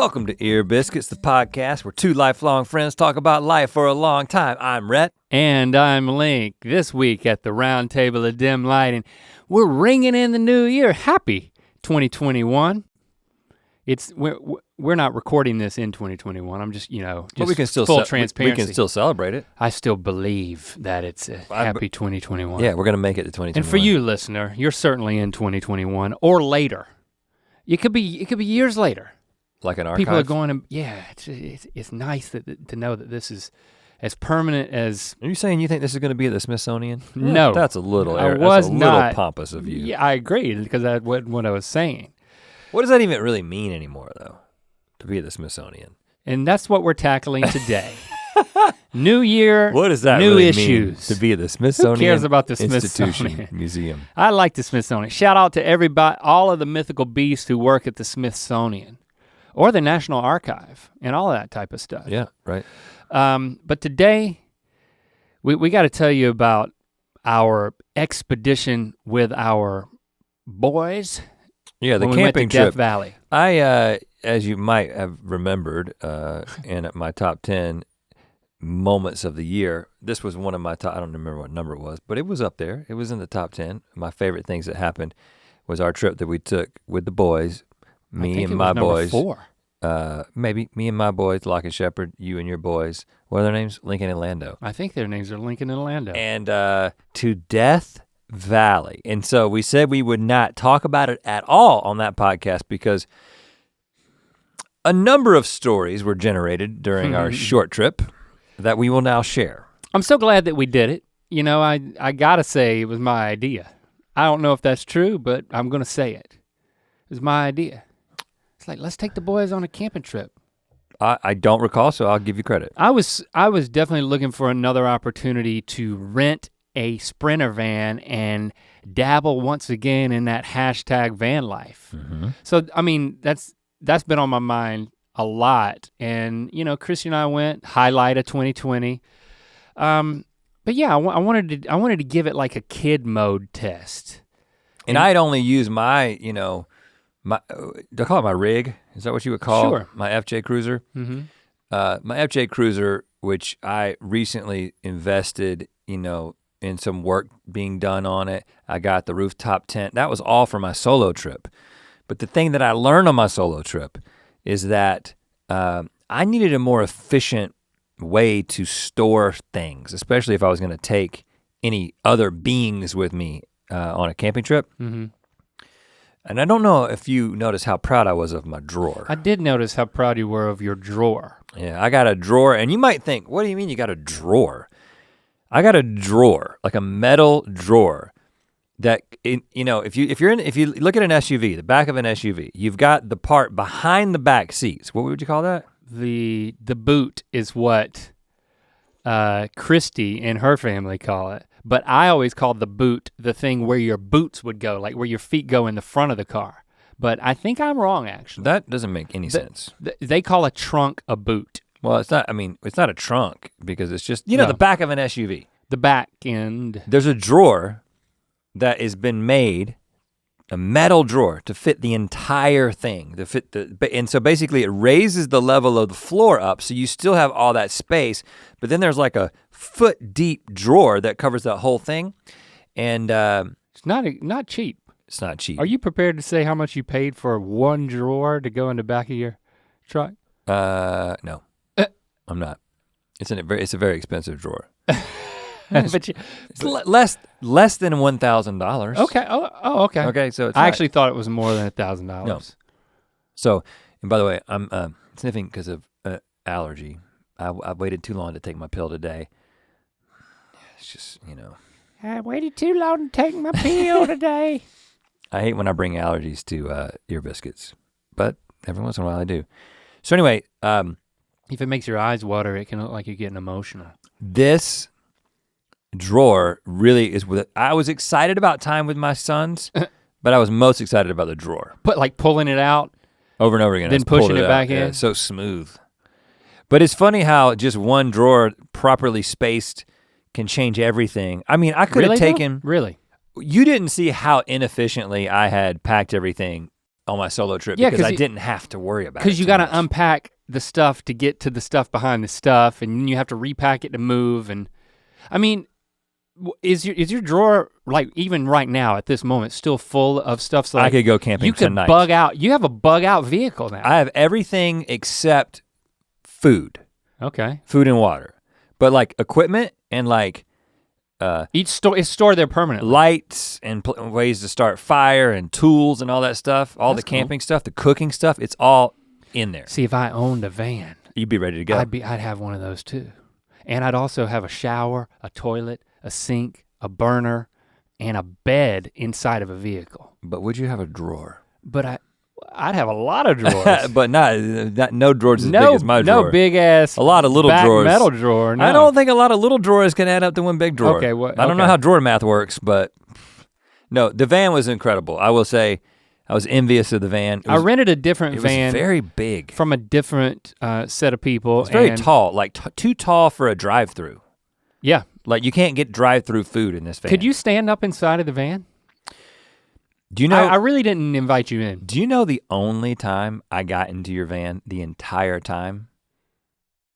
Welcome to Ear Biscuits, the podcast where two lifelong friends talk about life for a long time. I'm Rhett. And I'm Link. This week at the Round Table of Dim Lighting, we're ringing in the new year. Happy 2021. We're not recording this in 2021. I'm just, But we can still full transparency. We can still celebrate it. I still believe that it's a happy 2021. Yeah, we're gonna make it to 2021. And for you, listener, you're certainly in 2021 or later. It could be years later. Like an archive? People are going to, it's nice to know that this is as permanent as. Are you saying you think this is gonna be at the Smithsonian? No. That's a little, I was that's a not, little pompous of you. Yeah, I agree, because that's what I was saying. What does that even really mean anymore, though, to be at the Smithsonian? And that's what we're tackling today. New year, what does that new really issues. mean to be at the Smithsonian? Who cares about the Institution Smithsonian Museum? I like the Smithsonian. Shout out to everybody, all of the mythical beasts who work at the Smithsonian or the National Archive and all that type of stuff. Yeah, right. But today, we got to tell you about our expedition with our boys. Yeah, the when camping we went to trip. Death Valley. I, as you might have remembered, in my top 10 moments of the year, this was one of my top, I don't remember what number it was, but it was up there. It was in the top 10. My favorite things that happened was our trip that we took with the boys, me and my boys. 4. Maybe me and my boys, Locke and Shepard, you and your boys. What are their names? Lincoln and Lando. I think their names are Lincoln and Lando. And to Death Valley. And so we said we would not talk about it at all on that podcast because a number of stories were generated during our short trip that we will now share. I'm so glad that we did it. I gotta say it was my idea. I don't know if that's true, but I'm gonna say it. It was my idea. It's like, let's take the boys on a camping trip. I don't recall, so I'll give you credit. I was definitely looking for another opportunity to rent a Sprinter van and dabble once again in that hashtag van life. Mm-hmm. So, I mean, that's been on my mind a lot. And, Chrissy and I went, highlight of 2020. But yeah, I wanted to give it like a kid mode test. And I'd only use my, do I call it my rig? Is that what you would call my FJ Cruiser? Mm-hmm. My FJ Cruiser, which I recently invested, in some work being done on it. I got the rooftop tent. That was all for my solo trip. But the thing that I learned on my solo trip is that I needed a more efficient way to store things, especially if I was gonna take any other beings with me on a camping trip. Mm-hmm. And I don't know if you noticed how proud I was of my drawer. I did notice how proud you were of your drawer. Yeah, I got a drawer, and you might think, what do you mean you got a drawer? I got a drawer, like a metal drawer that, if you look at an SUV, the back of an SUV, you've got the part behind the back seats. What would you call that? The boot is what Christy and her family call it. But I always call the boot the thing where your boots would go, like where your feet go in the front of the car. But I think I'm wrong, actually. That doesn't make any sense. They call a trunk a boot. Well, it's not a trunk because it's just, the back of an SUV. The back end. There's a drawer that has been made, a metal drawer to fit the entire thing, and so basically it raises the level of the floor up so you still have all that space, but then there's like a foot deep drawer that covers that whole thing. And it's not cheap. It's not cheap. Are you prepared to say how much you paid for one drawer to go in the back of your truck? No. I'm not. It's a very expensive drawer. But it's less than $1,000. Okay. Oh, okay. Okay, so I actually thought it was more than $1,000. No. So, and by the way, I'm sniffing because of allergy. I waited too long to take my pill today. It's just, I waited too long to take my pill today. I hate when I bring allergies to Ear Biscuits, but every once in a while I do. So anyway, if it makes your eyes water, it can look like you're getting emotional. This drawer really is I was excited about time with my sons, but I was most excited about the drawer. But like pulling it out? Over and over again. Then pushing it back in? Yeah, it's so smooth. But it's funny how just one drawer properly spaced can change everything. I mean, I could have taken. Really? You didn't see how inefficiently I had packed everything on my solo trip because I didn't have to worry about it. Because you got to unpack the stuff to get to the stuff behind the stuff, and then you have to repack it to move. And I mean, is your drawer, like even right now at this moment, still full of stuff? So like, I could go camping tonight. You could bug out. You have a bug out vehicle now. I have everything except food. Okay. Food and water, but like equipment and like. Each store is stored there permanently. Lights and ways to start fire and tools and all that stuff, all the camping stuff, the cooking stuff, it's all in there. See, if I owned a van, you'd be ready to go. I'd have one of those too. And I'd also have a shower, a toilet, a sink, a burner, and a bed inside of a vehicle. But would you have a drawer? But I'd have a lot of drawers. But no drawers as big as my drawer. No big ass. A lot of little drawers. Metal drawer. No. I don't think a lot of little drawers can add up to one big drawer. Okay, I don't know how drawer math works, but no, the van was incredible. I will say, I was envious of the van. I rented a different van. It was very big. From a different set of people. It's very tall, like too tall for a drive-through. Yeah. Like you can't get drive-through food in this van. Could you stand up inside of the van? Do you know? I really didn't invite you in. Do you know the only time I got into your van the entire time?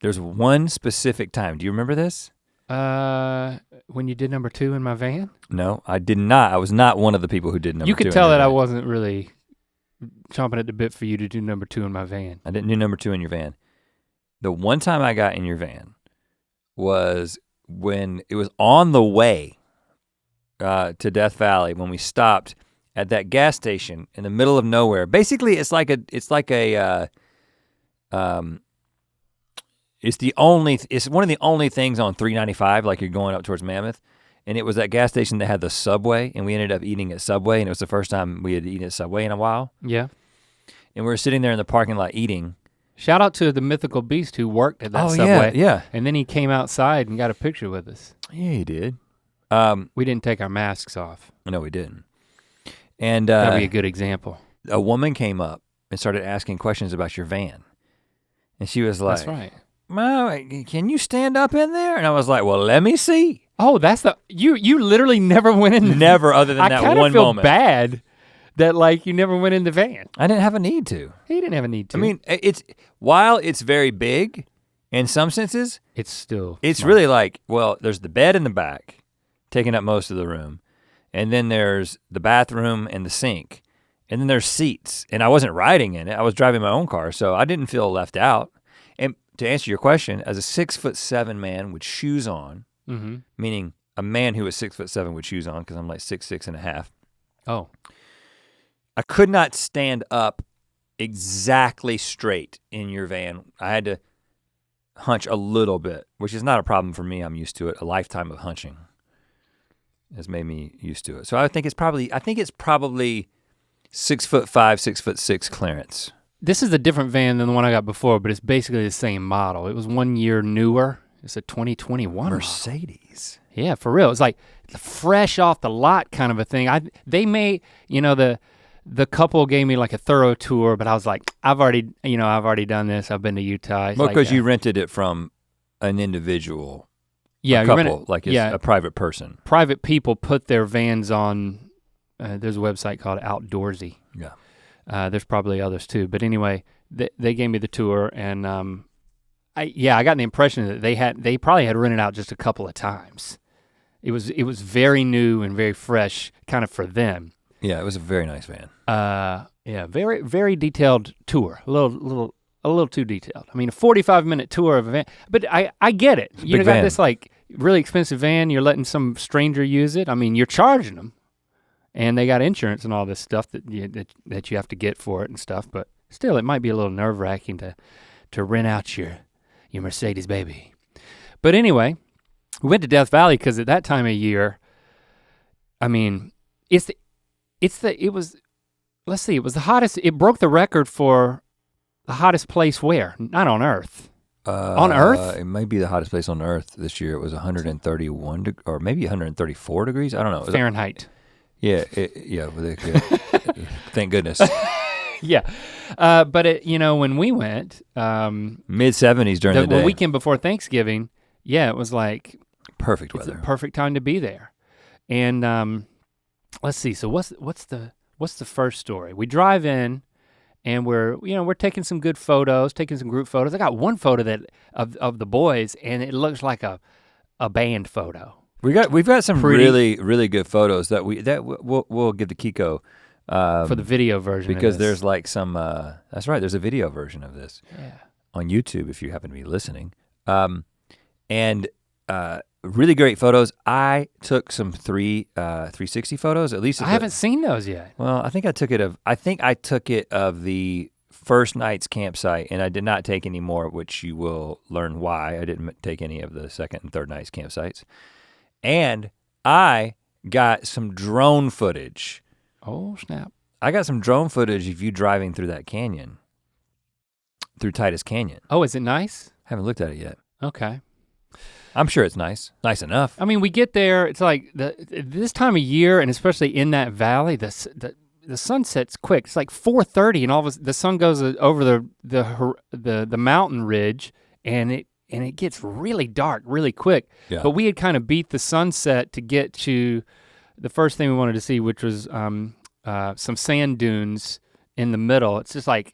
There's one specific time. Do you remember this? When you did number 2 in my van? No, I did not. I was not one of the people who did number 2. You could tell that I wasn't really chomping at the bit for you to do number 2 in my van. I didn't do number 2 in your van. The one time I got in your van was when it was on the way to Death Valley when we stopped at that gas station in the middle of nowhere. Basically, it's one of the only things on 395, like you're going up towards Mammoth. And it was that gas station that had the Subway, and we ended up eating at Subway, and it was the first time we had eaten at Subway in a while. Yeah. And we were sitting there in the parking lot eating. Shout out to the Mythical Beast who worked at that Subway. Yeah. And then he came outside and got a picture with us. Yeah, he did. We didn't take our masks off. No, we didn't. And that'd be a good example. A woman came up and started asking questions about your van. And she was like, "That's right. Mom, can you stand up in there?" And I was like, "Well, let me see." Oh, that's you literally never went in. Never, other than that one moment. I kind of feel bad that like you never went in the van. I didn't have a need to. He didn't have a need to. I mean, while it's very big in some senses, it's really like, well, there's the bed in the back taking up most of the room. And then there's the bathroom and the sink. And then there's seats. And I wasn't riding in it. I was driving my own car, so I didn't feel left out. And to answer your question, as a 6'7" man with shoes on, meaning a man who is 6'7" with shoes on, because I'm like 6'6.5". Oh. I could not stand up exactly straight in your van. I had to hunch a little bit, which is not a problem for me. I'm used to it. A lifetime of hunching has made me used to it. So I think it's probably 6'5", 6'6" clearance. This is a different van than the one I got before, but it's basically the same model. It was 1 year newer. It's a 2021 Mercedes. Model. Yeah, for real. It's like fresh off the lot kind of a thing. They may, the couple gave me like a thorough tour, but I was like, I've already done this. I've been to Utah. Well, because you rented it from an individual. Yeah, a couple, a private person. Private people put their vans on, there's a website called Outdoorsy. Yeah. There's probably others too, but anyway, they gave me the tour, and I got the impression that they probably had rented out just a couple of times. It was very new and very fresh, kind of for them. Yeah, it was a very nice van. Very, very detailed tour. A little too detailed. I mean, a 45-minute tour of a van, but I get it. You got this like really expensive van, you're letting some stranger use it. I mean, you're charging them, and they got insurance and all this stuff that you have to get for it and stuff, but still it might be a little nerve-wracking to rent out your Mercedes baby. But anyway, we went to Death Valley because at that time of year, I mean, it was the hottest, it broke the record for the hottest place where? Not on Earth. On Earth? It might be the hottest place on Earth this year. It was 131 or maybe 134 degrees. I don't know. Fahrenheit. Yeah. Thank goodness. Yeah, but when we went, mid-70s during the day. The weekend before Thanksgiving, yeah, it was like perfect weather. It's a perfect time to be there. And let's see. So what's What's the first story? We drive in and we're taking some good photos, taking some group photos. I got one photo that of the boys and it looks like a band photo. We've got some really good photos that we'll give to Kiko for the video version because there's like some that's right, there's a video version of this on YouTube if you happen to be listening. And really great photos. I took some 360 photos, at least. I haven't seen those yet. Well, I think I took it of the first night's campsite, and I did not take any more, which you will learn why I didn't take any of the second and third night's campsites. And I got some drone footage. Oh, snap. I got some drone footage of you driving through that canyon, through Titus Canyon. Oh, is it nice? Haven't looked at it yet. Okay. I'm sure it's nice enough. I mean, we get there, it's like this time of year, and especially in that valley, the sun sets quick. It's like 4:30, and all of the sun goes over the mountain ridge, and it gets really dark really quick. Yeah. But we had kind of beat the sunset to get to the first thing we wanted to see, which was some sand dunes in the middle. It's just like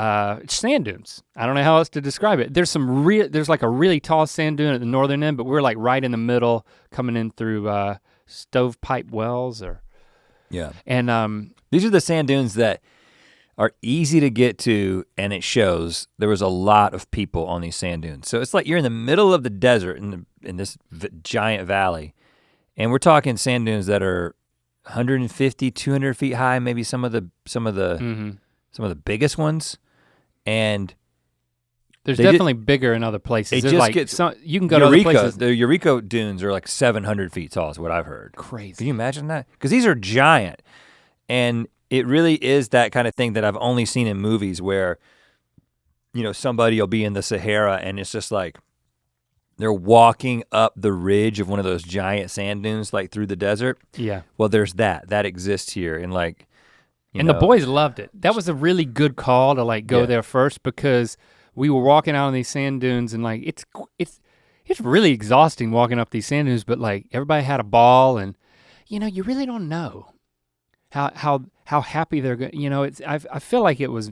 sand dunes. I don't know how else to describe it. There's like a really tall sand dune at the northern end, but we're like right in the middle, coming in through stovepipe wells and these are the sand dunes that are easy to get to, and it shows there was a lot of people on these sand dunes. So it's like you're in the middle of the desert in this giant valley, and we're talking sand dunes that are 150, 200 feet high, maybe some of the biggest ones. And there's definitely bigger in other places. It just gets, you can go to other places. The Eureka dunes are like 700 feet tall is what I've heard. Crazy. Can you imagine that? Because these are giant. And it really is that kind of thing that I've only seen in movies where, somebody will be in the Sahara and it's just like, they're walking up the ridge of one of those giant sand dunes like through the desert. Yeah. Well, there's that exists here. And like, the boys loved it. That was a really good call to like go there first because we were walking out on these sand dunes and like it's really exhausting walking up these sand dunes, but like everybody had a ball and you really don't know how happy they're going. I feel like it was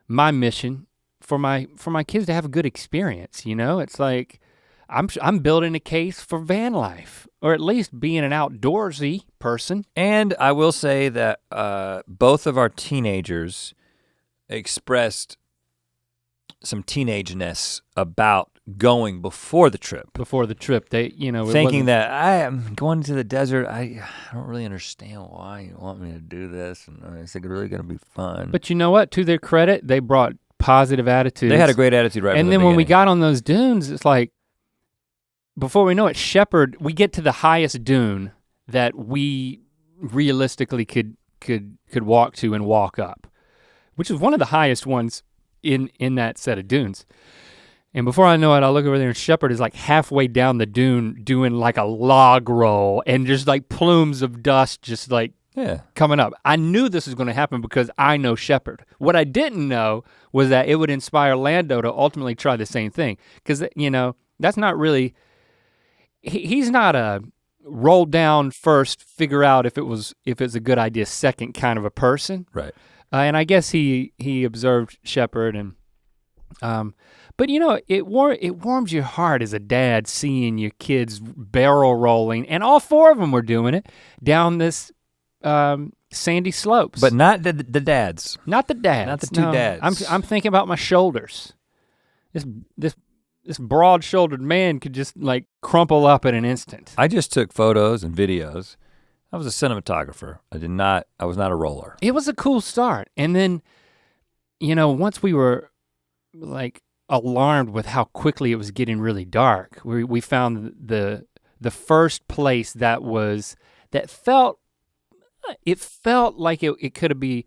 my mission for my kids to have a good experience. It's like I'm building a case for van life, or at least being an outdoorsy person. And I will say that both of our teenagers expressed some teenageness about going before the trip. They, thinking that I am going to the desert. I don't really understand why you want me to do this, and it's really gonna be fun. But you know what? To their credit, they brought positive attitudes. They had a great attitude right from the beginning. And then when we got on those dunes, it's like, before we know it, we get to the highest dune that we realistically could walk to and walk up, which is one of the highest ones in that set of dunes. And before I know it, I look over there and Shepherd is like halfway down the dune doing like a log roll and just like plumes of dust just like coming up. I knew this was gonna happen because I know Shepherd. What I didn't know was that it would inspire Lando to ultimately try the same thing. Because that's not really, he's not a roll down first, figure out if it's a good idea second kind of a person. Right. And I guess he observed Shepherd and, but it warms your heart as a dad seeing your kids barrel rolling, and all four of them were doing it down this sandy slopes. But not the dads. Not the dads. Not the two dads. I'm thinking about my shoulders. This broad-shouldered man could just like crumple up in an instant. I just took photos and videos. I was a cinematographer. I was not a roller. It was a cool start. And then, once we were like alarmed with how quickly it was getting really dark, we found the first place that felt like it could be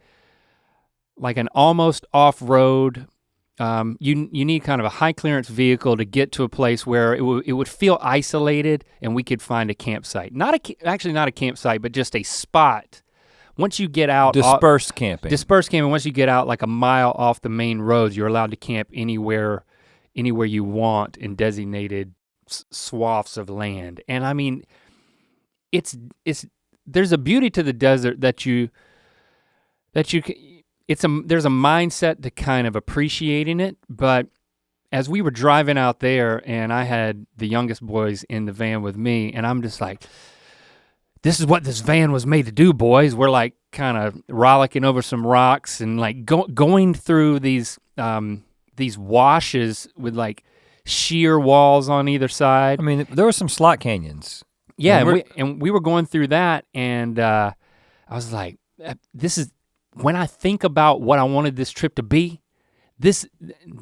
like an almost off-road. You need kind of a high clearance vehicle to get to a place where it would feel isolated and we could find a campsite. Actually not a campsite, but just a spot. Once you get out. Dispersed camping. Once you get out like a mile off the main roads, you're allowed to camp anywhere you want in designated swaths of land. And I mean, it's there's a beauty to the desert that there's a mindset to kind of appreciating it, but as we were driving out there and I had the youngest boys in the van with me and I'm just like, this is what this van was made to do, boys. We're like kind of rollicking over some rocks and like going through these washes with like sheer walls on either side. I mean, there were some slot canyons. Yeah, and we were going through that and I was like, this is, when I think about what I wanted this trip to be, this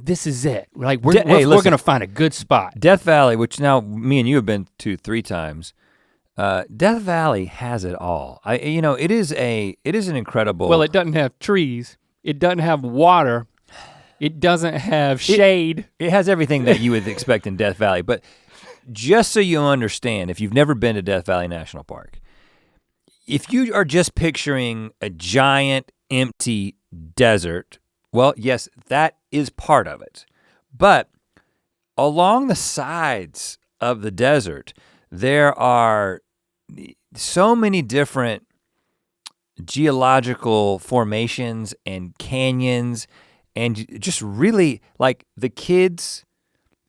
is it. Like we're gonna find a good spot. Death Valley, which now me and you have been to 3 times. Death Valley has it all. It is an incredible. Well, it doesn't have trees. It doesn't have water. It doesn't have shade. It has everything that you would expect in Death Valley. But just so you understand, if you've never been to Death Valley National Park, if you are just picturing a giant empty desert, well, yes, that is part of it. But along the sides of the desert, there are so many different geological formations and canyons, and just really, like, the kids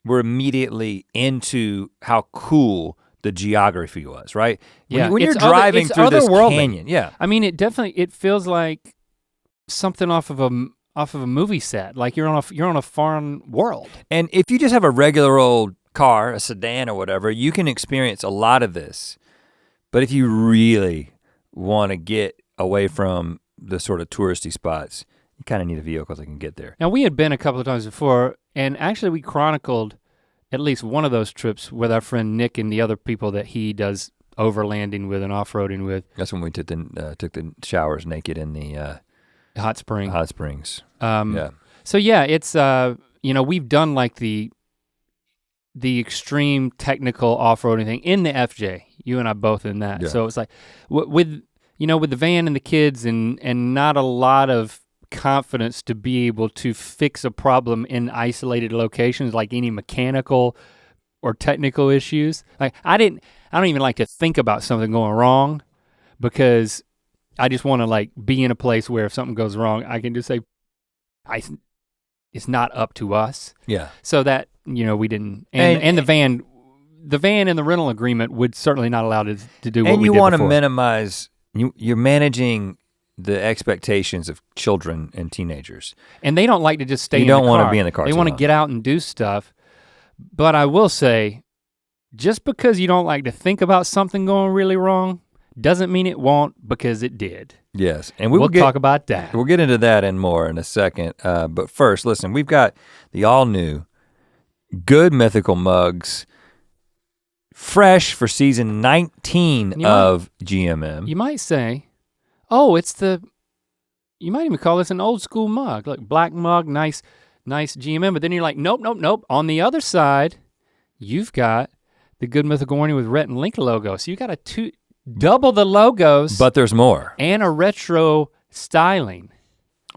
were immediately into how cool the geography was, right? When you're driving through this canyon, yeah. I mean, it feels like something off of a movie set, like you're on a foreign world. And if you just have a regular old car, a sedan or whatever, you can experience a lot of this. But if you really want to get away from the sort of touristy spots, you kind of need a vehicle that can get there. Now we had been a couple of times before, and actually we chronicled at least one of those trips with our friend Nick and the other people that he does overlanding with and off-roading with. That's when we took the showers naked in the hot springs. Yeah. So yeah, it's we've done like the extreme technical off-roading thing in the FJ. You and I both in that. Yeah. So it's like with the van and the kids and not a lot of confidence to be able to fix a problem in isolated locations, like any mechanical or technical issues. Like I don't even like to think about something going wrong, because I just want to like be in a place where if something goes wrong, I can just say, it's not up to us. Yeah. So that, we didn't, and the van and the rental agreement would certainly not allow to do what we did before. And you want to minimize, you're managing the expectations of children and teenagers. And they don't like to just stay in the car. You don't want to be in the car. They want to get out and do stuff. But I will say, just because you don't like to think about something going really wrong, doesn't mean it won't, because it did. Yes, and we'll talk about that. We'll get into that and more in a second. But first, listen, we've got the all new Good Mythical mugs, fresh for season 19 of GMM. You might say, oh, you might even call this an old school mug, like black mug, nice GMM, but then you're like, nope. On the other side, you've got the Good Mythical Warning with Rhett and Link logo. So you got double the logos. But there's more. And a retro styling.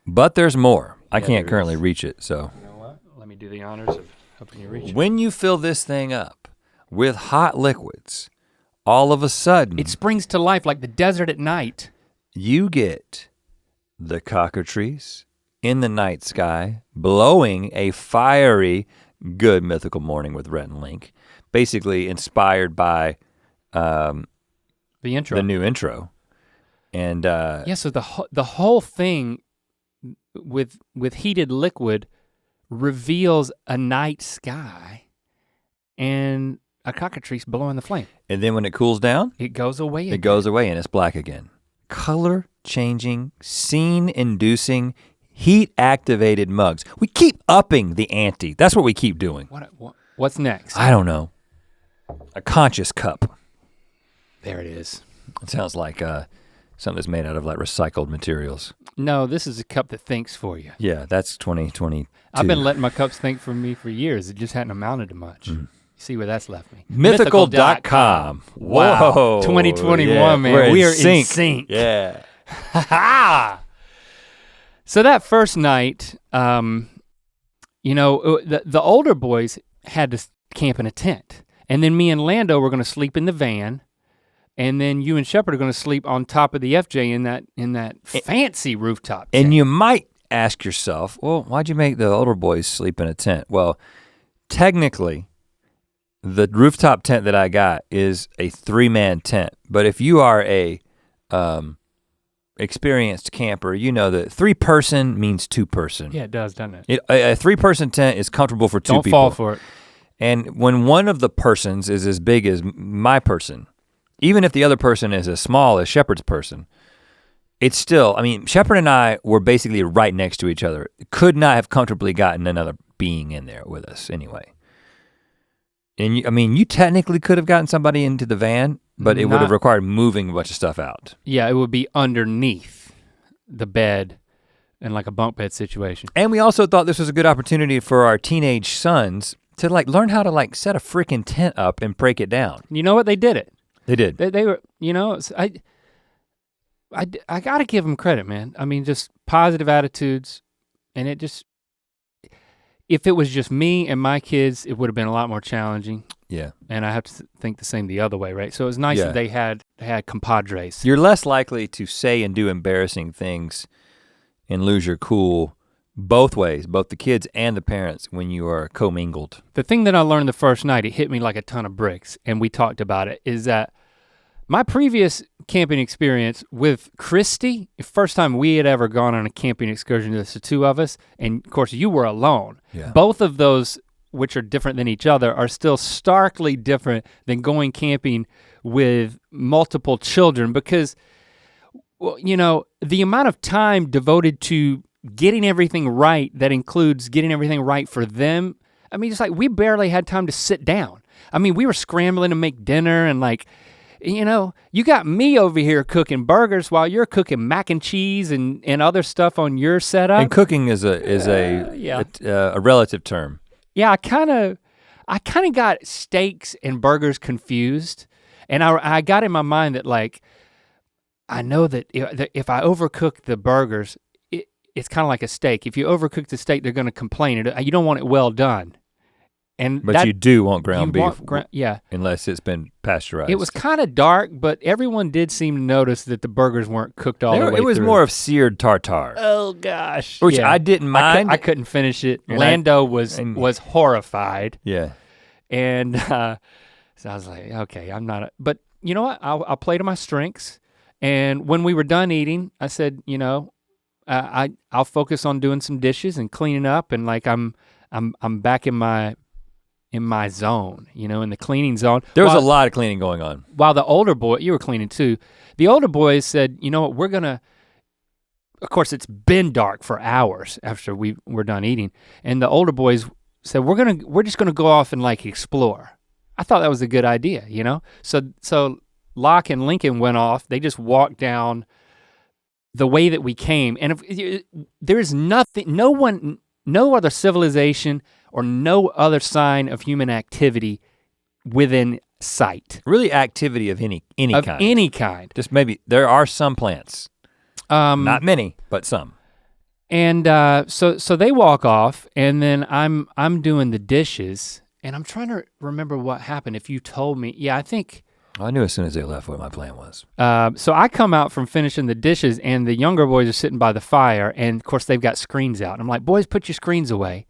But there's more. I can't currently reach it, so. You know what? Let me do the honors of helping you reach it. When you fill this thing up with hot liquids, all of a sudden. It springs to life like the desert at night. You get the cockatrice in the night sky blowing a fiery Good Mythical Morning with Rhett and Link, basically inspired by the intro, the new intro, and so the whole thing with heated liquid reveals a night sky and a cockatrice blowing the flame. And then when it cools down, it goes away. It goes away and it's black again. Color changing, scene inducing, heat activated mugs. We keep upping the ante. That's what we keep doing. What's next? I don't know. A conscious cup. There it is. It sounds like something that's made out of like recycled materials. No, this is a cup that thinks for you. Yeah, that's 2022. I've been letting my cups think for me for years. It just hadn't amounted to much. See where that's left me. Mythical.com. Wow. Whoa. 2021, man. We are in sync. Yeah. So that first night, the older boys had to camp in a tent. And then me and Lando were gonna sleep in the van. and then you and Shepard are gonna sleep on top of the FJ in that fancy rooftop tent. And you might ask yourself, well, why'd you make the older boys sleep in a tent? Well, technically, the rooftop tent that I got is a 3-man tent. But if you are a experienced camper, you know that 3-person means 2-person. Yeah, it does, doesn't it? A 3-person tent is comfortable for 2 people. Don't fall for it. And when one of the persons is as big as my person, even if the other person is as small as Shepard's person, it's still, I mean, Shepard and I were basically right next to each other. Could not have comfortably gotten another being in there with us anyway. And you technically could have gotten somebody into the van, but it would have required moving a bunch of stuff out. Yeah, it would be underneath the bed in like a bunk bed situation. And we also thought this was a good opportunity for our teenage sons to like learn how to like set a freaking tent up and break it down. You know what? They did it. They did. They were, I gotta give them credit, man. I mean, just positive attitudes, and it just, if it was just me and my kids, it would have been a lot more challenging. Yeah. And I have to think the same the other way, right? So it was nice that they had compadres. You're less likely to say and do embarrassing things and lose your cool both ways, both the kids and the parents, when you are commingled. The thing that I learned the first night, it hit me like a ton of bricks, and we talked about it, is that my previous camping experience with Christy, the first time we had ever gone on a camping excursion, just the 2 of us, and of course you were alone. Yeah. Both of those, which are different than each other, are still starkly different than going camping with multiple children, because, well, the amount of time devoted to getting everything right, that includes getting everything right for them. I mean, it's like we barely had time to sit down. I mean, we were scrambling to make dinner, and like, you got me over here cooking burgers while you're cooking mac and cheese and other stuff on your setup. And cooking is a relative term. Yeah, I kind of got steaks and burgers confused, and I got in my mind that like, I know that if I overcook the burgers, it's kind of like a steak. If you overcook the steak, they're gonna complain. You don't want it well done. But you do want ground beef, yeah. Unless it's been pasteurized. It was kind of dark, but everyone did seem to notice that the burgers weren't cooked all the way through. It was more of seared tartare. Oh gosh. Which I didn't mind. I couldn't finish it. Lando was horrified. Yeah. And so I was like, okay, I'm not, but you know what? I'll play to my strengths. And when we were done eating, I said, I'll focus on doing some dishes and cleaning up, and like I'm back in my zone, in the cleaning zone. There was a lot of cleaning going on. While the older boy, you were cleaning too, the older boys said, you know what, of course it's been dark for hours after we're done eating, and the older boys said, we're just gonna go off and like explore. I thought that was a good idea, So Locke and Lincoln went off, they just walked down the way that we came, and there is nothing, no other civilization or no other sign of human activity within sight. Really activity of any kind. Of any kind. Just maybe, there are some plants. Not many, but some. And so they walk off, and then I'm doing the dishes, and I'm trying to remember what happened. If you told me, yeah, I think. I knew as soon as they left what my plan was. So I come out from finishing the dishes, and the younger boys are sitting by the fire, and of course they've got screens out. I'm like, boys, put your screens away.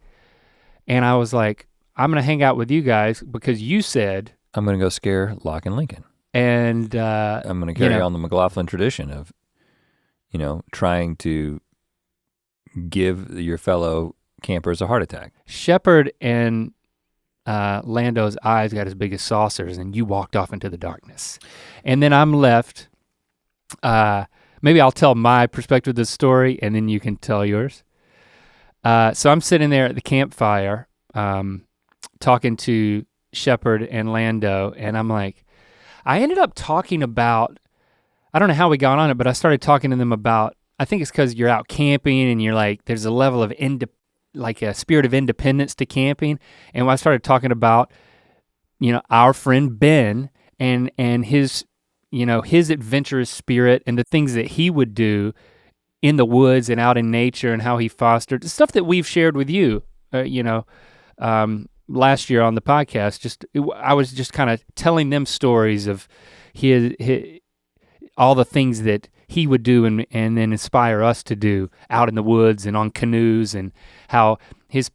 And I was like, I'm gonna hang out with you guys because you said. I'm gonna go scare Locke and Lincoln. And I'm gonna carry on the McLaughlin tradition of, trying to give your fellow campers a heart attack. Shepard and Lando's eyes got as big as saucers, and you walked off into the darkness. And then I'm left, maybe I'll tell my perspective of this story and then you can tell yours. So I'm sitting there at the campfire talking to Shepard and Lando, and I'm like, I ended up talking about, I don't know how we got on it, but I started talking to them about, I think it's because you're out camping and you're like, there's a level of like a spirit of independence to camping. And when I started talking about, our friend Ben and his, his adventurous spirit and the things that he would do in the woods and out in nature and how he fostered the stuff that we've shared with you, last year on the podcast, I was just kind of telling them stories of his all the things that he would do and then inspire us to do out in the woods and on canoes, and how his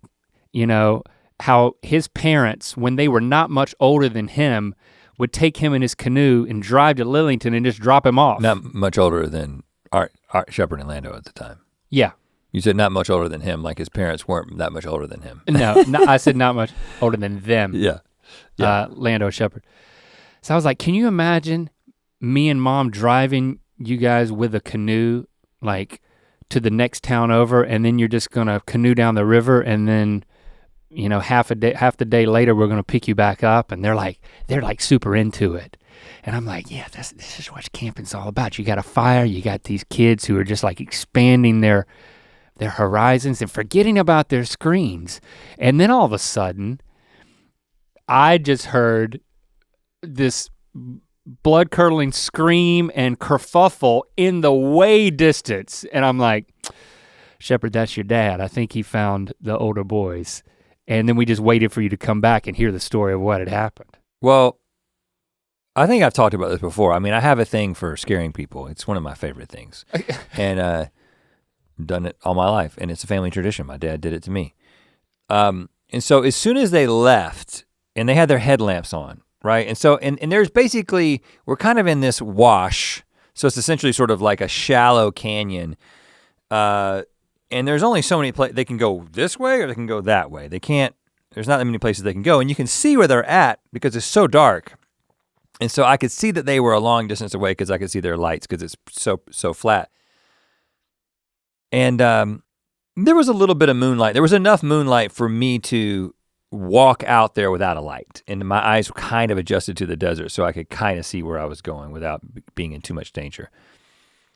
parents, when they were not much older than him, would take him in his canoe and drive to Lillington and just drop him off. Not much older than Art Shepard and Lando at the time. Yeah. You said not much older than him, like his parents weren't that much older than him. No, I said not much older than them. Yeah. Lando Shepard. So I was like, can you imagine me and Mom driving you guys with a canoe like to the next town over, and then you're just gonna canoe down the river, and then half the day later we're gonna pick you back up, and they're like super into it. And I'm like, yeah, this is what camping's all about. You got a fire, you got these kids who are just like expanding their horizons and forgetting about their screens. And then all of a sudden, I just heard this blood-curdling scream and kerfuffle in the way distance. And I'm like, Shepard, that's your dad. I think he found the older boys. And then we just waited for you to come back and hear the story of what had happened. Well, I think I've talked about this before. I mean, I have a thing for scaring people. It's one of my favorite things. And done it all my life, and it's a family tradition. My dad did it to me. And so as soon as they left, and they had their headlamps on, right? And so, and there's basically, we're kind of in this wash, so it's essentially sort of like a shallow canyon. And there's only so many places, they can go this way or they can go that way. There's not that many places they can go, and you can see where they're at because it's so dark. And so I could see that they were a long distance away because I could see their lights because it's so flat. And there was a little bit of moonlight. There was enough moonlight for me to walk out there without a light. And my eyes were kind of adjusted to the desert so I could kind of see where I was going without being in too much danger.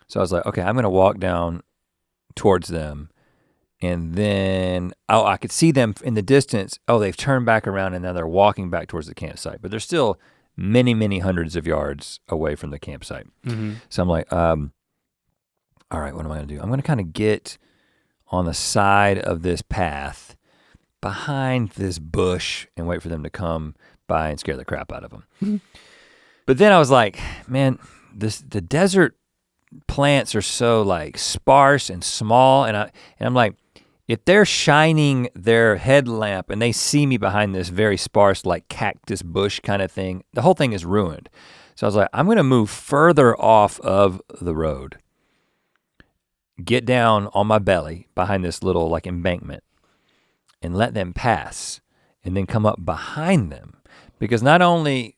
So I was like, okay, I'm gonna walk down towards them. And then, I could see them in the distance. Oh, they've turned back around and now they're walking back towards the campsite. But they're still many, many hundreds of yards away from the campsite. Mm-hmm. So I'm like, all right, what am I gonna do? I'm gonna kind of get on the side of this path behind this bush and wait for them to come by and scare the crap out of them. Mm-hmm. But then I was like, man, the desert plants are so like sparse and small, and I'm like, if they're shining their headlamp and they see me behind this very sparse like cactus bush kind of thing, the whole thing is ruined. So I was like, I'm gonna move further off of the road, get down on my belly behind this little like embankment and let them pass, and then come up behind them. Because not only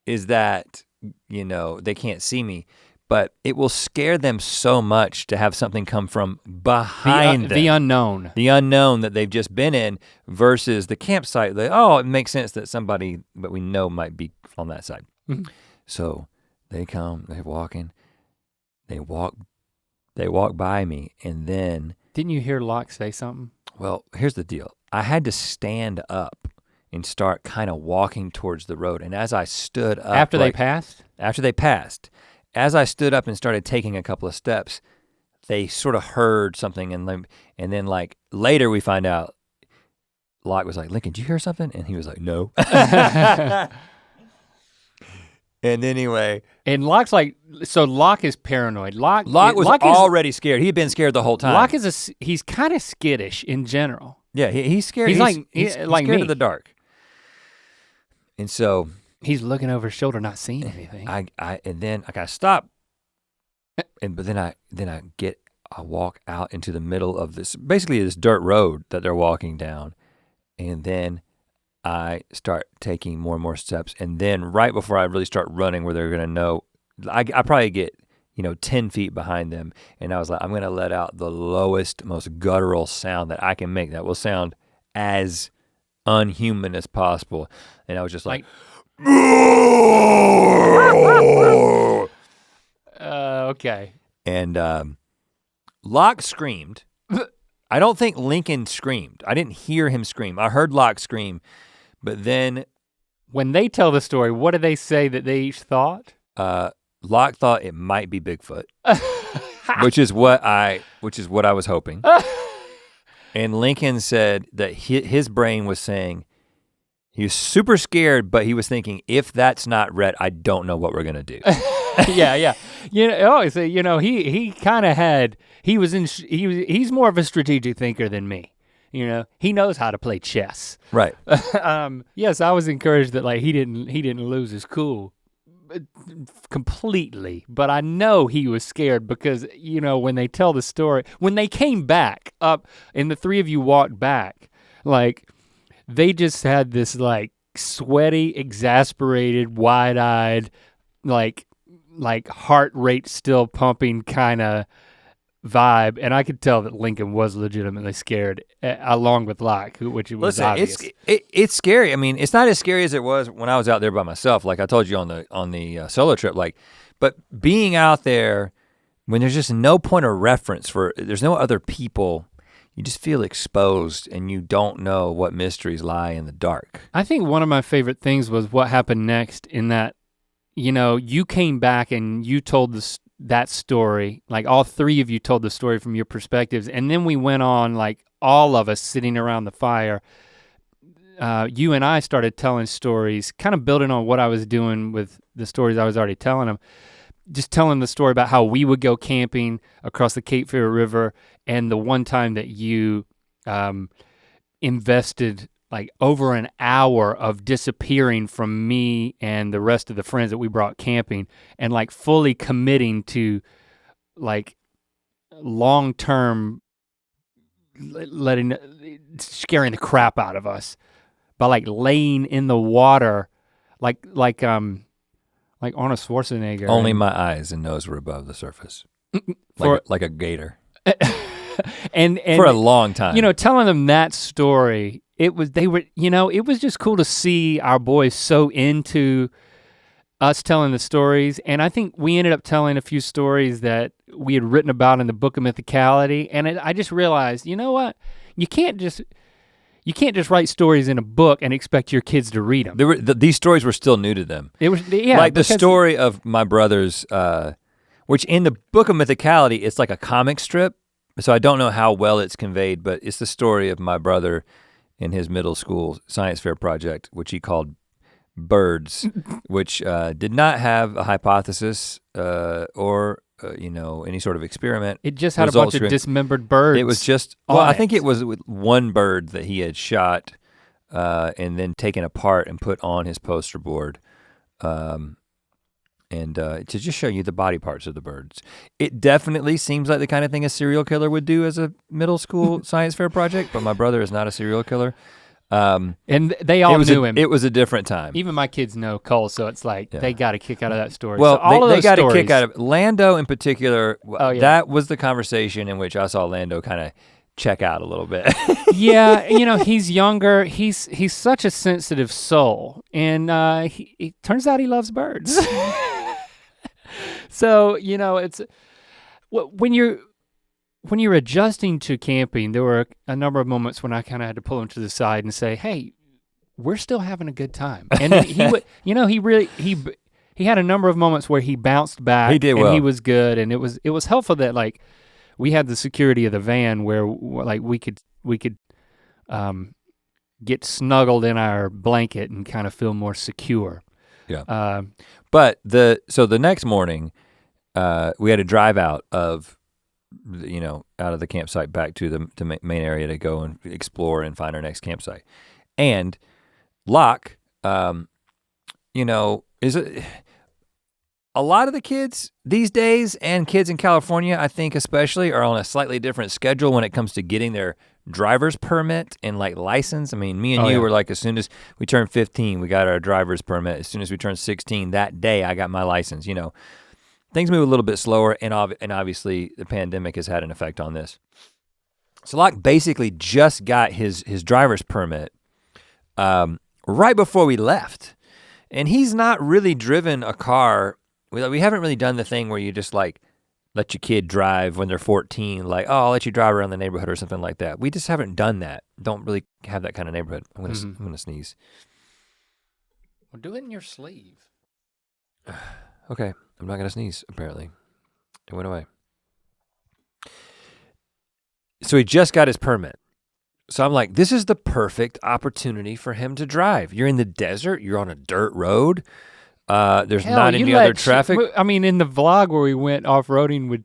is that, they can't see me, but it will scare them so much to have something come from behind them. The unknown. The unknown that they've just been in versus the campsite. It makes sense that somebody that we know might be on that side. Mm-hmm. So they come, they're walking, they walk by me, and then. Didn't you hear Locke say something? Well, here's the deal. I had to stand up and start kind of walking towards the road. And as I stood up. After they passed? After they passed. As I stood up and started taking a couple of steps, they sort of heard something, and then like later we find out, Locke was like, Lincoln, did you hear something? And he was like, no. And anyway. And Locke's like, so Locke is paranoid. Locke was already scared. He'd been scared the whole time. Locke he's kind of skittish in general. Yeah, he's scared. He's scared me. of the dark. And so. He's looking over his shoulder, not seeing anything. And then I gotta stop. But then I walk out into the middle of this dirt road that they're walking down. And then I start taking more and more steps, and then right before I really start running where they're gonna know, I probably get 10 feet behind them, and I was like, I'm gonna let out the lowest, most guttural sound that I can make that will sound as unhuman as possible. And I was just like okay. And Locke screamed. I don't think Lincoln screamed. I didn't hear him scream. I heard Locke scream. But then, when they tell the story, what do they say that they each thought? Locke thought it might be Bigfoot, which is what I was hoping. And Lincoln said that his brain was saying, He was super scared, but he was thinking, if that's not Rhett, I don't know what we're gonna do. Yeah. So he kind of had, he's more of a strategic thinker than me. He knows how to play chess. Right. Yes, I was encouraged that like he didn't lose his cool completely, but I know he was scared because when they tell the story, when they came back up and the three of you walked back, like they just had this like sweaty, exasperated, wide-eyed, like heart rate still pumping kind of vibe, and I could tell that Lincoln was legitimately scared, along with Locke, which was obvious. It's scary. I mean, it's not as scary as it was when I was out there by myself. Like I told you on the solo trip. But being out there when there's just no point of reference there's no other people, you just feel exposed, and you don't know what mysteries lie in the dark. I think one of my favorite things was what happened next. In that, you came back and you told that story, like all three of you told the story from your perspectives, and then we went on, like all of us sitting around the fire, you and I started telling stories, kind of building on what I was doing with the stories I was already telling them, just telling the story about how we would go camping across the Cape Fear River, and the one time that you invested like over an hour of disappearing from me and the rest of the friends that we brought camping, and like fully committing to like long-term scaring the crap out of us by like laying in the water like Arnold Schwarzenegger. Only my eyes and nose were above the surface. Like a gator. and for a long time. Telling them that story, it was just cool to see our boys so into us telling the stories. And I think we ended up telling a few stories that we had written about in the book of Mythicality. And I just realized, you know what? You can't just write stories in a book and expect your kids to read them. These stories were still new to them. It was, yeah. Like the story of my brother's, which in the book of Mythicality, it's like a comic strip. So I don't know how well it's conveyed, but it's the story of my brother in his middle school science fair project, which he called Birds, which did not have a hypothesis or any sort of experiment. It just had a bunch of dismembered birds. It was just, I think it was with one bird that he had shot and then taken apart and put on his poster board. And to just show you the body parts of the birds. It definitely seems like the kind of thing a serial killer would do as a middle school science fair project, but my brother is not a serial killer. And they all knew him. It was a different time. Even my kids know Cole, so it's like they got a kick out of that story. Well, so they got a kick out of Lando in particular. That was the conversation in which I saw Lando kind of check out a little bit. Yeah, he's younger. He's such a sensitive soul, and it turns out he loves birds. So it's when you're adjusting to camping, there were a number of moments when I kind of had to pull him to the side and say, "Hey, we're still having a good time." And he would, he had a number of moments where he bounced back. He did well. And he was good, and it was helpful that like we had the security of the van where like we could get snuggled in our blanket and kind of feel more secure. Yeah. But the next morning, we had to drive out of the campsite back to the main area to go and explore and find our next campsite. And Locke, is a lot of the kids these days, and kids in California, I think especially, are on a slightly different schedule when it comes to getting their driver's permit and like license. I mean, me and you were like, as soon as we turned 15, we got our driver's permit. As soon as we turned 16, that day I got my license. Things move a little bit slower, and obviously the pandemic has had an effect on this. So Locke basically just got his driver's permit right before we left. And he's not really driven a car. We haven't really done the thing where you just like let your kid drive when they're 14, like, oh, I'll let you drive around the neighborhood or something like that. We just haven't done that. Don't really have that kind of neighborhood. I'm gonna sneeze. Well, do it in your sleeve. Okay, I'm not gonna sneeze, apparently. It went away. So he just got his permit. So I'm like, this is the perfect opportunity for him to drive. You're in the desert, you're on a dirt road. There's not any other traffic. I mean, in the vlog where we went off-roading with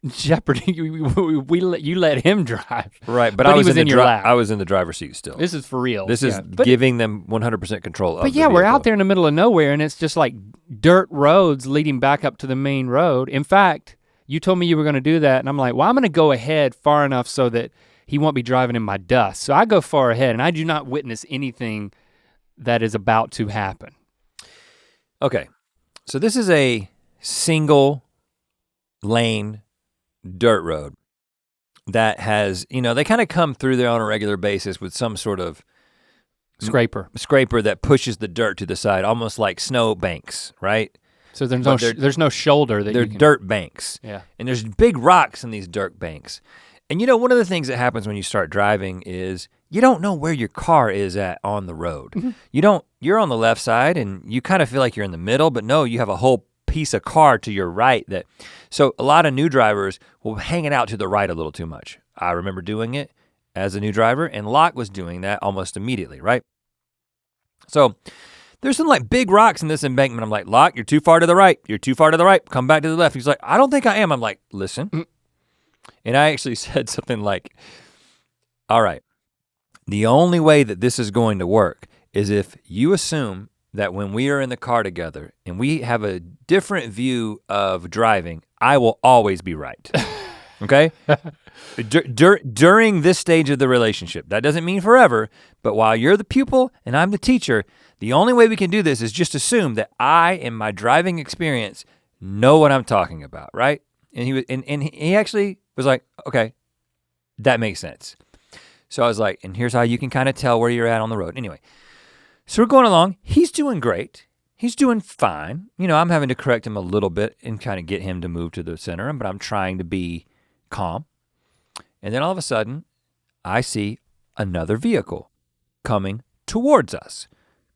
Jeopardy, you let him drive. Right, but I was in your lap. I was in the driver's seat still. This is for real. This is giving them 100% control of the vehicle. We're out there in the middle of nowhere and it's just like dirt roads leading back up to the main road. In fact, you told me you were gonna do that and I'm like, well, I'm gonna go ahead far enough so that he won't be driving in my dust. So I go far ahead and I do not witness anything that is about to happen. Okay, so this is a single lane dirt road that has, they kind of come through there on a regular basis with some sort of scraper that pushes the dirt to the side, almost like snow banks, right? So there's no shoulder that they're dirt banks. Yeah. And there's big rocks in these dirt banks. And one of the things that happens when you start driving is you don't know where your car is at on the road. Mm-hmm. You're on the left side and you kind of feel like you're in the middle, but no, you have a whole piece of car to your right so a lot of new drivers will hang it out to the right a little too much. I remember doing it as a new driver and Locke was doing that almost immediately, right? So there's some like big rocks in this embankment. I'm like, Locke, you're too far to the right. You're too far to the right. Come back to the left. He's like, I don't think I am. I'm like, listen. Mm. And I actually said something like, all right, the only way that this is going to work is if you assume that when we are in the car together and we have a different view of driving, I will always be right, okay? During this stage of the relationship, that doesn't mean forever, but while you're the pupil and I'm the teacher, the only way we can do this is just assume that I, in my driving experience, know what I'm talking about, right? And he actually was like, okay, that makes sense. So I was like, and here's how you can kind of tell where you're at on the road. Anyway, so we're going along. He's doing great. He's doing fine. I'm having to correct him a little bit and kind of get him to move to the center, but I'm trying to be calm. And then all of a sudden, I see another vehicle coming towards us.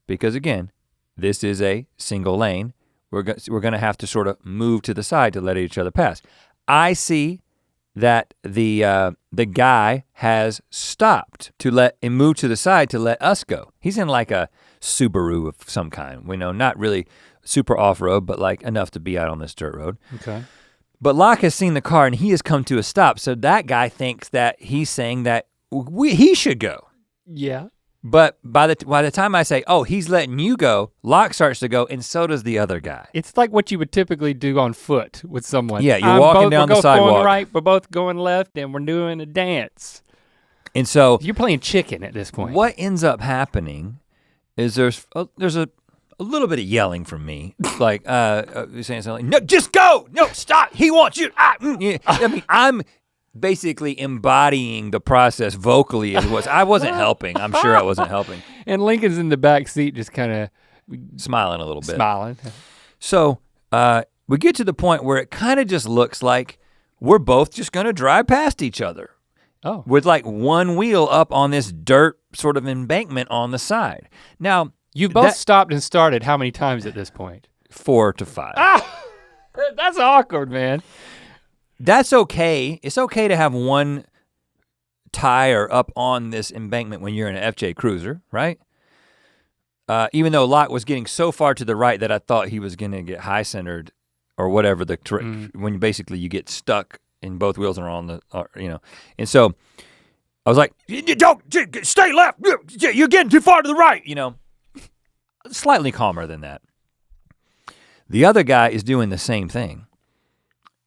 Because again, this is a single lane. We're gonna have to sort of move to the side to let each other pass. I see that the guy has stopped and moved to the side to let us go. He's in like a Subaru of some kind. Not really super off-road, but like enough to be out on this dirt road. Okay. But Locke has seen the car and he has come to a stop. So that guy thinks that he's saying that he should go. Yeah. But by the time I say, oh, he's letting you go, Locke starts to go and so does the other guy. It's like what you would typically do on foot with someone. Yeah, you're walking down the sidewalk. We're going right, we're both going left and we're doing a dance. And so you're playing chicken at this point. What ends up happening is there's a little bit of yelling from me. Like saying something like, no, just go, no, stop, he wants you. Yeah. I mean, I'm basically embodying the process vocally as was. I wasn't helping. I'm sure I wasn't helping. And Lincoln's in the back seat just kind of smiling a little bit. Smiling. So we get to the point where it kind of just looks like we're both just gonna drive past each other. Oh. With like one wheel up on this dirt sort of embankment on the side. Now, you both stopped and started how many times at this point? 4 to 5. That's awkward, man. That's okay. It's okay to have one tire up on this embankment when you're in an FJ Cruiser, right? Even though Locke was getting so far to the right that I thought he was gonna get high centered or whatever when basically you get stuck and both wheels are on and so I was like, don't, stay left, you're getting too far to the right, Slightly calmer than that. The other guy is doing the same thing.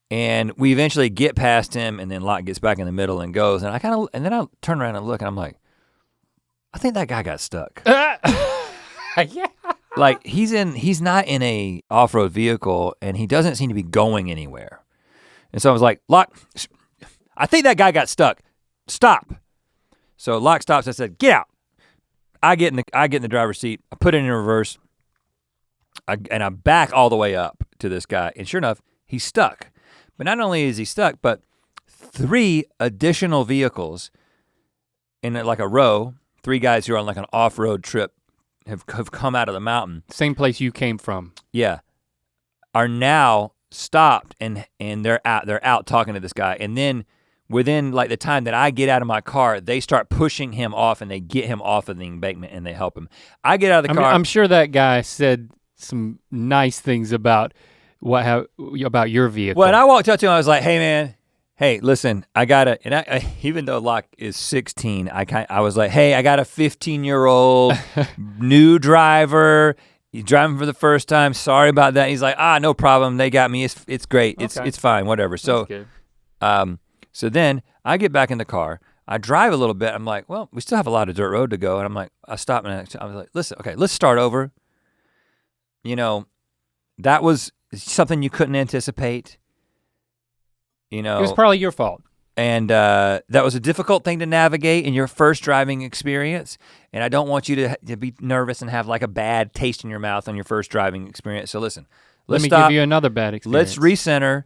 And we eventually get past him and then Locke gets back in the middle and goes and then I turn around and look and I'm like, I think that guy got stuck. Yeah. Like he's not in a off-road vehicle and he doesn't seem to be going anywhere. And so I was like, Locke, I think that guy got stuck. Stop. So Locke stops. I said, get out. I get in the driver's seat. I put it in reverse. And I back all the way up to this guy. And sure enough, he's stuck. But not only is he stuck, but 3 additional vehicles in like a row, 3 guys who are on like an off-road trip have come out of the mountain. Same place you came from. Yeah. Are now stopped and they're out talking to this guy. And then within like the time that I get out of my car, they start pushing him off and they get him off of the embankment and they help him. I get out of the car. I'm sure that guy said some nice things about about your vehicle. Well, and I walked up to him, I was like, hey man, hey, listen, I gotta, and I even though Locke is 16, I was like, hey, I got a 15-year-old new driver. He's driving for the first time. Sorry about that. He's like, no problem. They got me. It's great. Okay. It's fine. Whatever. So, so then I get back in the car. I drive a little bit. I'm like, well, we still have a lot of dirt road to go. And I'm like, I stop and I was like, listen, okay, let's start over. You know, that was something you couldn't anticipate. You know, it was probably your fault. And that was a difficult thing to navigate in your first driving experience. And I don't want you to be nervous and have like a bad taste in your mouth on your first driving experience. So listen, let me give you another bad experience. Let's recenter.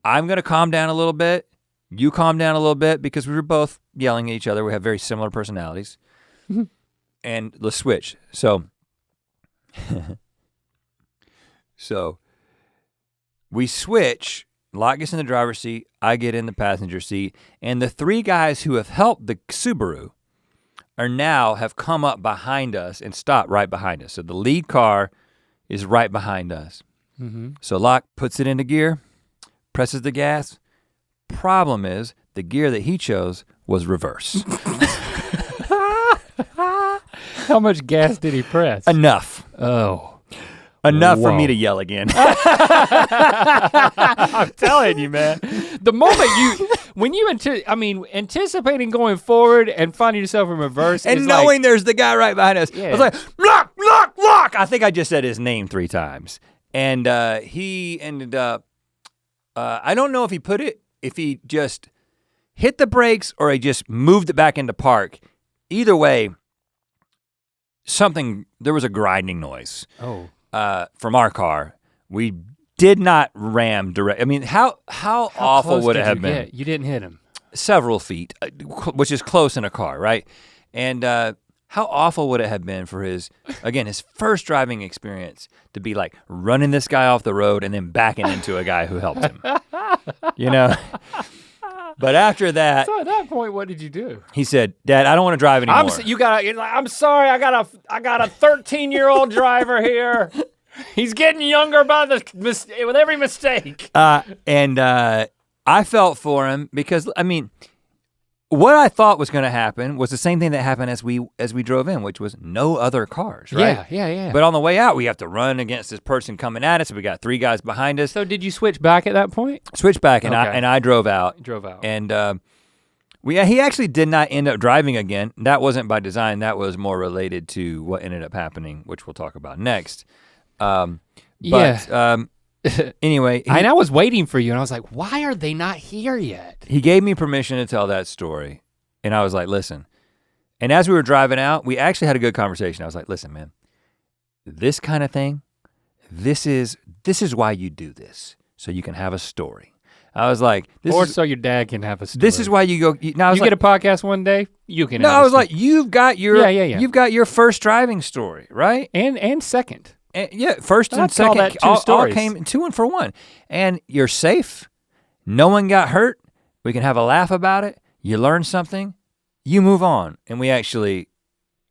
I'm gonna calm down a little bit. You calm down a little bit because we were both yelling at each other. We have very similar personalities. And let's switch. So, so we switch. Locke gets in the driver's seat, I get in the passenger seat, and the three guys who have helped the Subaru have come up behind us and stopped right behind us. So the lead car is right behind us. Mm-hmm. So Locke puts it into gear, presses the gas. Problem is, the gear that he chose was reverse. How much gas did he press? Enough. Oh. Enough for me to yell again. I'm telling you, man. The moment anticipating going forward and finding yourself in reverse. And knowing there's the guy right behind us. Yeah. I was like, Locke, Locke, Locke. I think I just said his name 3 times. And he ended up, I don't know if he just hit the brakes or he just moved it back into park. Either way, there was a grinding noise. Oh. From our car. We did not ram direct. I mean, how awful would it have been? You didn't hit him. Several feet, which is close in a car, right? And how awful would it have been for his first driving experience to be like running this guy off the road and then backing into a guy who helped him, you know? But after that, so at that point, what did you do? He said, "Dad, I don't want to drive anymore." I'm sorry. I got a 13-year-old driver here. He's getting younger with every mistake. And I felt for him because what I thought was going to happen was the same thing that happened as we drove in, which was no other cars, right? Yeah. But on the way out, we have to run against this person coming at us. We got 3 guys behind us. So did you switch back at that point? Switched back, and I drove out. And he actually did not end up driving again. That wasn't by design. That was more related to what ended up happening, which we'll talk about next. Anyway. And I was waiting for you and I was like, why are they not here yet? He gave me permission to tell that story. And I was like, listen. And as we were driving out, we actually had a good conversation. I was like, listen, man, this kind of thing, this is why you do this. So you can have a story. I was like, so your dad can have a story. This is why you go. Now you get a podcast one day, you can. I was like, you've got your first driving story, right? And second. First and second all came 2 and for 1. And you're safe. No one got hurt. We can have a laugh about it. You learn something. You move on. And we actually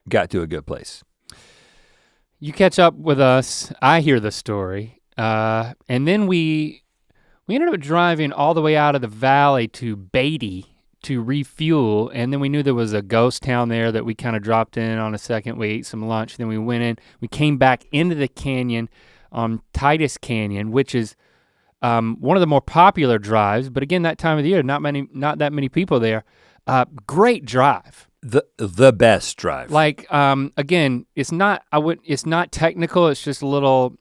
got to a good place. You catch up with us. I hear the story. And then we ended up driving all the way out of the valley to Beatty to refuel, and then we knew there was a ghost town there that we kind of dropped in on a second. We ate some lunch, then we went in. We came back into the canyon on Titus Canyon, which is one of the more popular drives, but again, that time of the year, not that many people there. Great drive. The best drive. Like again, it's not technical, it's just a little.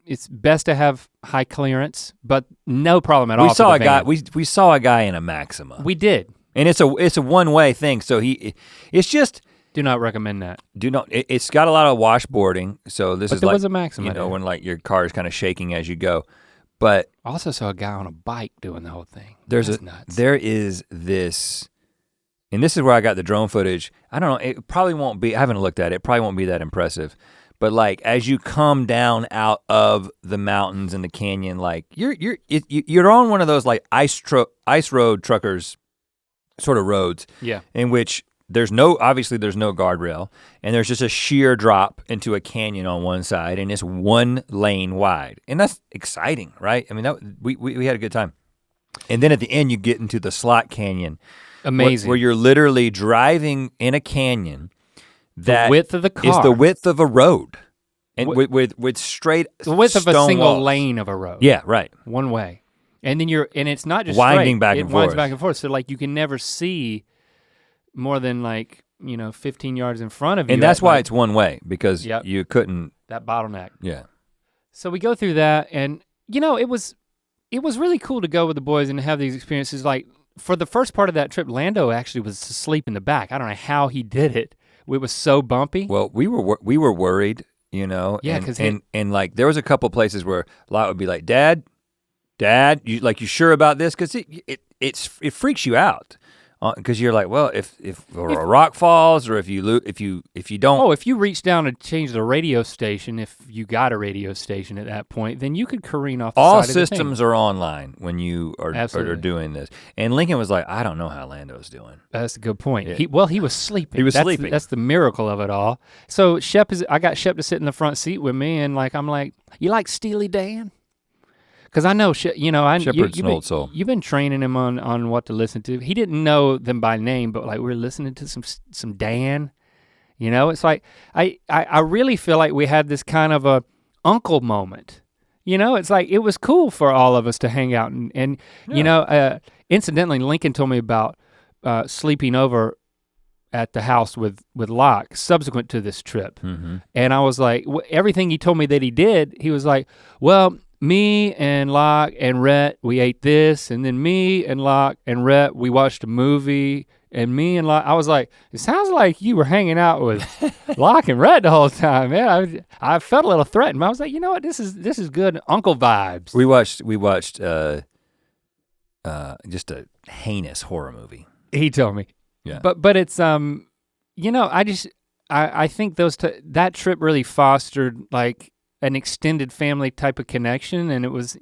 It's best to have high clearance, but no problem at all. We saw a guy. We saw a guy in a Maxima. We did, and it's a one-way thing. So it's just. Do not recommend that. It's got a lot of washboarding. So there was a Maxima. When like your car is kind of shaking as you go, but I also saw a guy on a bike doing the whole thing. There is this, and this is where I got the drone footage. I don't know. It probably won't be. I haven't looked at it. It probably won't be that impressive. but like as you come down out of the mountains and the canyon, like you're on one of those like ice road truckers sort of roads. Yeah. In which obviously there's no guardrail, and there's just a sheer drop into a canyon on one side, and it's 1 lane wide. And that's exciting, right? I mean, we had a good time. And then at the end you get into the slot canyon. Amazing. Where you're literally driving in a canyon that the width of the car is the width of a road. And with straight the width of a stone single walls. lane of a road. Yeah, right. One way. And then and it's not just winding straight. back it and winds forth. back and forth. So like you can never see more than like, 15 yards in front of you. And that's why it's one way, because you couldn't. That bottleneck. Yeah. So we go through that, and it was really cool to go with the boys and have these experiences. Like for the first part of that trip, Lando actually was asleep in the back. I don't know how he did it. It was so bumpy. Well, we were worried, Yeah, because and like there was a couple places where Lot would be like, Dad, you sure about this? Because it freaks you out. Because you're like, well, if a rock falls, or if you don't. Oh, if you reach down to change the radio station, if you got a radio station at that point, then you could careen off the all side of the systems are online when you are doing this. And Lincoln was like, I don't know how Lando's doing. That's a good point. Yeah. He was sleeping. He was sleeping. That's the miracle of it all. So I got Shep to sit in the front seat with me, and like I'm like, you like Steely Dan? Because I know, Shepard's an old soul. You've been training him on what to listen to. He didn't know them by name, but like we're listening to some Dan. It's like I really feel like we had this kind of a uncle moment. It's like it was cool for all of us to hang out and incidentally, Lincoln told me about sleeping over at the house with Locke subsequent to this trip, and I was like, everything he told me that he did, he was like, well. Me and Locke and Rhett, we ate this, and then me and Locke and Rhett, we watched a movie, and me and Locke, I was like, it sounds like you were hanging out with Locke and Rhett the whole time, man. I felt a little threatened, but I was like, you know what, this is good uncle vibes. We watched just a heinous horror movie. He told me. Yeah. But it's I think that trip really fostered like an extended family type of connection, and it was,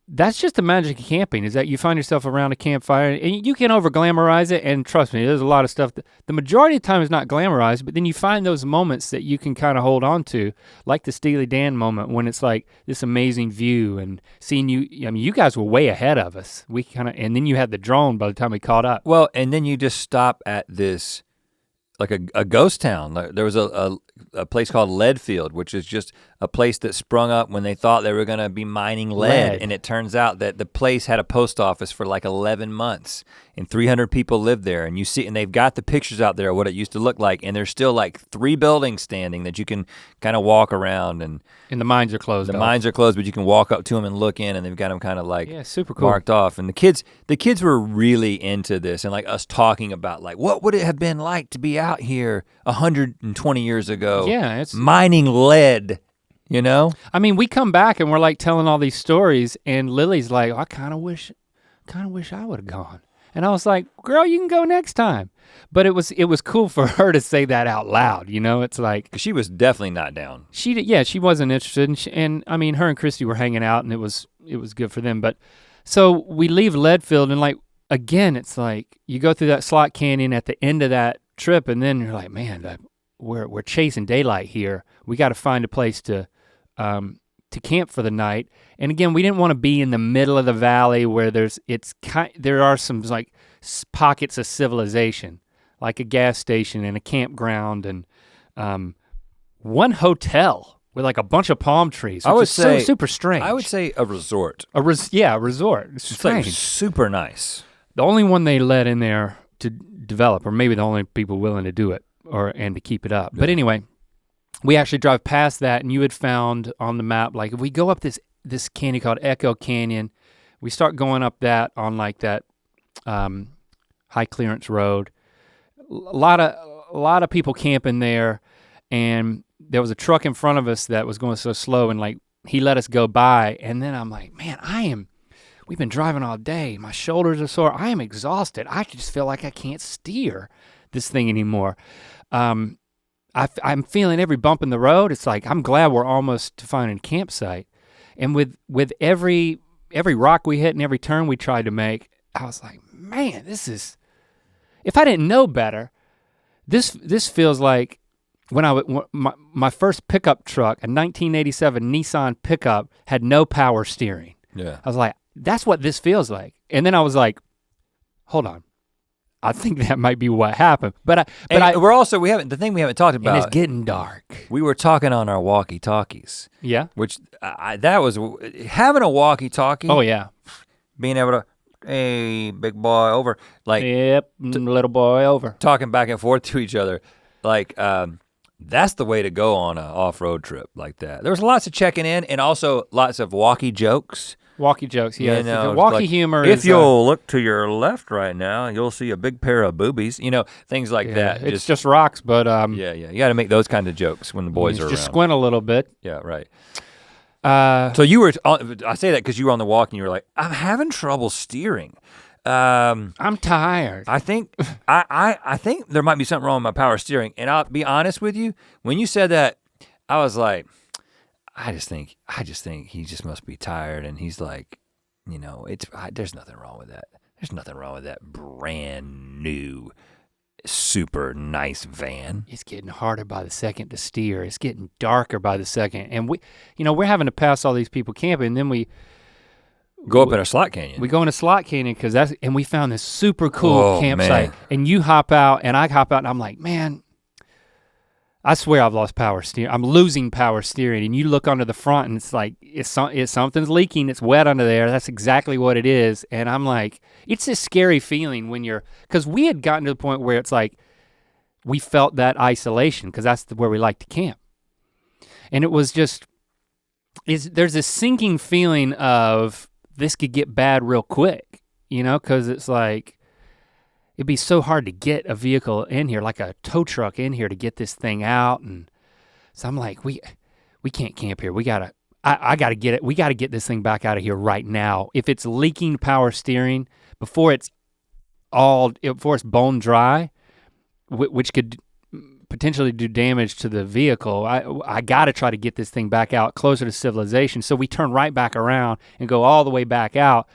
that's just the magic of camping, is that you find yourself around a campfire, and you can over glamorize it, and trust me, there's a lot of stuff that the majority of the time is not glamorized, but then you find those moments that you can kind of hold on to, like the Steely Dan moment when it's like this amazing view and seeing you guys were way ahead of us. And then you had the drone by the time we caught up. Well, and then you just stop at this, like a ghost town. There was a place called Leadfield, which is just a place that sprung up when they thought they were gonna be mining lead. And it turns out that the place had a post office for like 11 months and 300 people lived there. And and they've got the pictures out there of what it used to look like, and there's still like 3 buildings standing that you can kind of walk around, and the mines are closed. The mines are closed, but you can walk up to them and look in, and they've got them kind of like super cool. marked off. And the kids were really into this, and like us talking about like, what would it have been like to be out here 120 years ago? Yeah, it's mining lead. I mean, we come back and we're like telling all these stories, and Lily's like, I kind of wish I would have gone. And I was like, girl, you can go next time. But it was cool for her to say that out loud, It's like, 'cause she was definitely not down. She wasn't interested, and I mean, her and Christy were hanging out, and it was good for them. But so we leave Leadfield, and like again, it's like you go through that slot canyon at the end of that trip, and then you're like, man, we're chasing daylight here. We got to find a place to camp for the night. And again, we didn't want to be in the middle of the valley where there are some like pockets of civilization, like a gas station and a campground and one hotel with like a bunch of palm trees. I would say so super strange. I would say a resort. A resort. It's strange. Like super nice. The only one they let in there to develop, or maybe the only people willing to do it and to keep it up. Yeah. But anyway, we actually drive past that, and you had found on the map, like if we go up this canyon called Echo Canyon, we start going up that on like that high clearance road. A lot of people camping there, and there was a truck in front of us that was going so slow, and like he let us go by, and then I'm like, man, we've been driving all day. My shoulders are sore. I am exhausted. I just feel like I can't steer this thing anymore. I'm feeling every bump in the road. It's like, I'm glad we're almost to finding a campsite. And with every rock we hit and every turn we tried to make, I was like, man, this is, if I didn't know better, this feels like when my first pickup truck, a 1987 Nissan pickup, had no power steering. Yeah. I was like, that's what this feels like. And then I was like, hold on. I think that might be what happened. But we haven't talked about. And it's getting dark. We were talking on our walkie-talkies. Yeah. Which that was having a walkie-talkie. Oh yeah. Being able to, hey, big boy, over. Like, yep, little boy, over. Talking back and forth to each other. Like, that's the way to go on an off-road trip like that. There was lots of checking in and also lots of walkie jokes. Walkie jokes, yeah. You know, walkie like, humor if is. If you'll look to your left right now, you'll see a big pair of boobies. You know, things like that. It's just rocks, but yeah. You got to make those kind of jokes when the boys are around. Just squint a little bit. Yeah, right. So you were. I say that because you were on the walk and you were like, I'm having trouble steering. I'm tired. I think I think there might be something wrong with my power steering. And I'll be honest with you, when you said that, I was like, I just think he just must be tired. And he's like, you know, there's nothing wrong with that. There's nothing wrong with that brand new, super nice van. It's getting harder by the second to steer. It's getting darker by the second. And we're having to pass all these people camping. And then we go up in a slot canyon. We go in a slot canyon and we found this super cool campsite. Man. And you hop out and I hop out and I'm like, man, I swear I've lost power steering. I'm losing power steering. And you look under the front and it's like, something's leaking, it's wet under there. That's exactly what it is. And I'm like, it's a scary feeling when because we had gotten to the point where it's like, we felt that isolation because that's where we like to camp. And it was just, there's this sinking feeling of this could get bad real quick, you know, because it's like, it'd be so hard to get a vehicle in here, like a tow truck in here to get this thing out. And so I'm like, we can't camp here. I gotta get it. We gotta get this thing back out of here right now. If it's leaking power steering before it's bone dry, which could potentially do damage to the vehicle, I gotta try to get this thing back out closer to civilization. So we turn right back around and go all the way back out.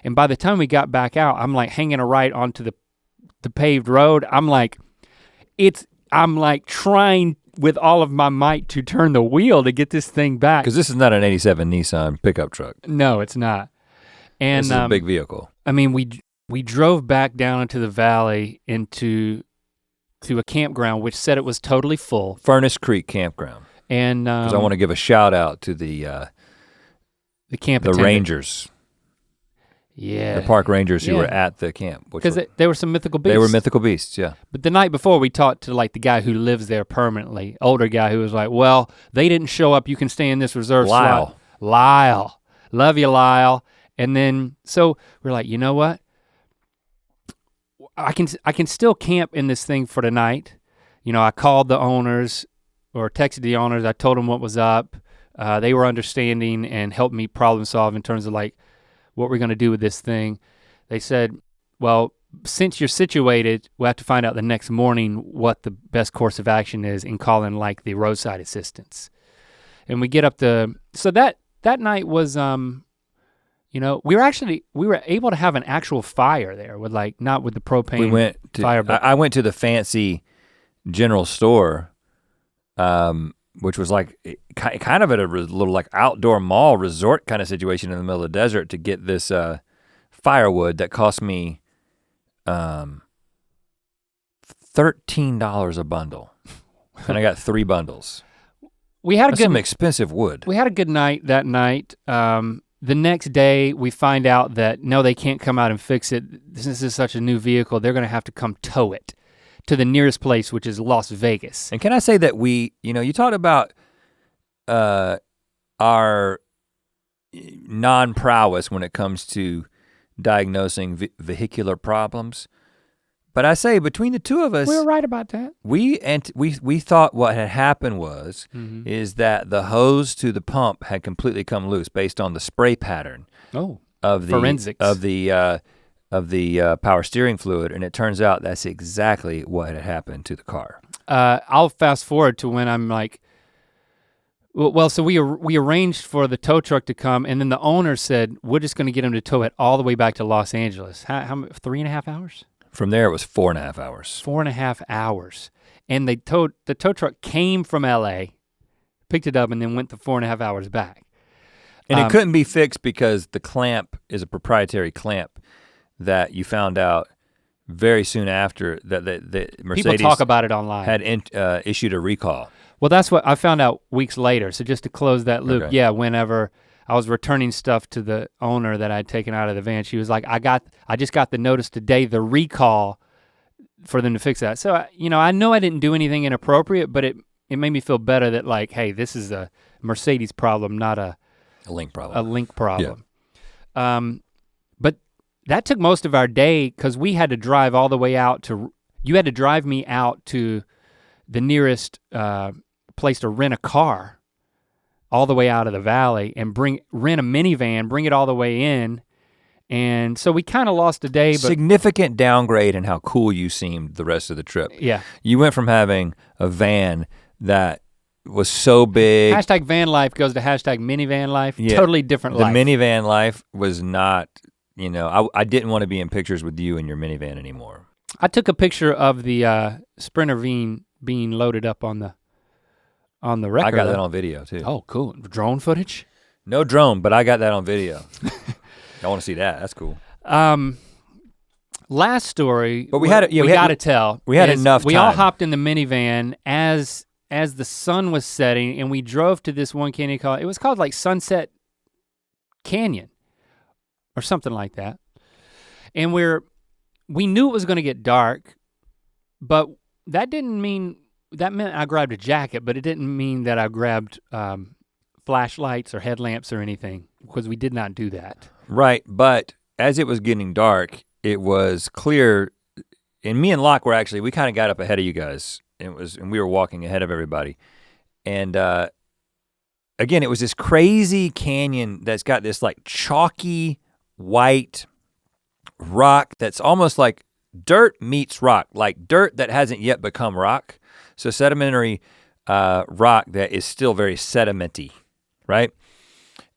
And by the time we got back out, I'm like hanging a right onto the paved road. I'm like trying with all of my might to turn the wheel to get this thing back. Because this is not an 87 Nissan pickup truck. No, it's not. And this is a big vehicle. I mean, we drove back down into the valley to a campground which said it was totally full. Furnace Creek Campground. And because I want to give a shout out to the camp the attendant. Rangers. Yeah. The park rangers who were at the camp. Because they were some mythical beasts. They were mythical beasts, yeah. But the night before we talked to like the guy who lives there permanently, older guy who was like, well, they didn't show up, you can stay in this reserve slot. Lyle. Love you, Lyle. And then, so we're like, you know what? I can still camp in this thing for the night. You know, I called the owners or texted the owners. I told them what was up. They were understanding and helped me problem solve in terms of like what we're gonna do with this thing. They said, well, since you're situated, we'll have to find out the next morning what the best course of action is in calling like the roadside assistance. And we get up so that night was, you know, we were able to have an actual fire there with like, not with the propane fire. But I went to the fancy general store, which was like kind of at a little like outdoor mall resort kind of situation in the middle of the desert to get this firewood that cost me $13 a bundle. And I got 3 bundles. That's some expensive wood. We had a good night that night. The next day we find out that no, they can't come out and fix it. This is such a new vehicle, they're gonna have to come tow it to the nearest place, which is Las Vegas. And can I say that you talked about our non-prowess when it comes to diagnosing vehicular problems. But I say between the two of us, we were right about that. We thought what had happened was is that the hose to the pump had completely come loose based on the spray pattern of the forensics of the power steering fluid, and it turns out that's exactly what had happened to the car. I'll fast forward to when I'm like, well, so we arranged for the tow truck to come, and then the owner said, we're just gonna get him to tow it all the way back to Los Angeles. How 3.5 hours? From there, it was 4.5 hours. 4.5 hours. And the tow truck came from LA, picked it up, and then went the 4.5 hours back. And it couldn't be fixed because the clamp is a proprietary clamp that you found out very soon after that the Mercedes people talk about it online. Had issued a recall. Well, that's what I found out weeks later. So just to close that loop, okay. Yeah, whenever I was returning stuff to the owner that I'd taken out of the van, she was like, I just got the notice today, the recall for them to fix that. So, I know I didn't do anything inappropriate, but it made me feel better that like, hey, this is a Mercedes problem, not a link problem. A link problem. Yeah. But that took most of our day because we had to drive all the way out you had to drive me out to the nearest place to rent a car all the way out of the valley and rent a minivan, bring it all the way in. And so we kind of lost a day, but significant downgrade in how cool you seemed the rest of the trip. Yeah. You went from having a van that was so big. Hashtag van life goes to hashtag minivan life, totally different life. The minivan life was not, I didn't want to be in pictures with you in your minivan anymore. I took a picture of the Sprinter being loaded up on the record. I got that on video too. Oh, cool. Drone footage? No drone, but I got that on video. I want to see that. That's cool. Last story, but we gotta tell. We had enough time. We all hopped in the minivan as the sun was setting, and we drove to this one canyon it was called like Sunset Canyon or something like that. And we knew it was gonna get dark, but that meant I grabbed a jacket, but it didn't mean that I grabbed flashlights or headlamps or anything, because we did not do that. Right, but as it was getting dark, it was clear, and me and Locke we kind of got up ahead of you guys, and we were walking ahead of everybody. And again, it was this crazy canyon that's got this like chalky white rock that's almost like dirt meets rock, like dirt that hasn't yet become rock. So sedimentary rock that is still very sedimenty, right?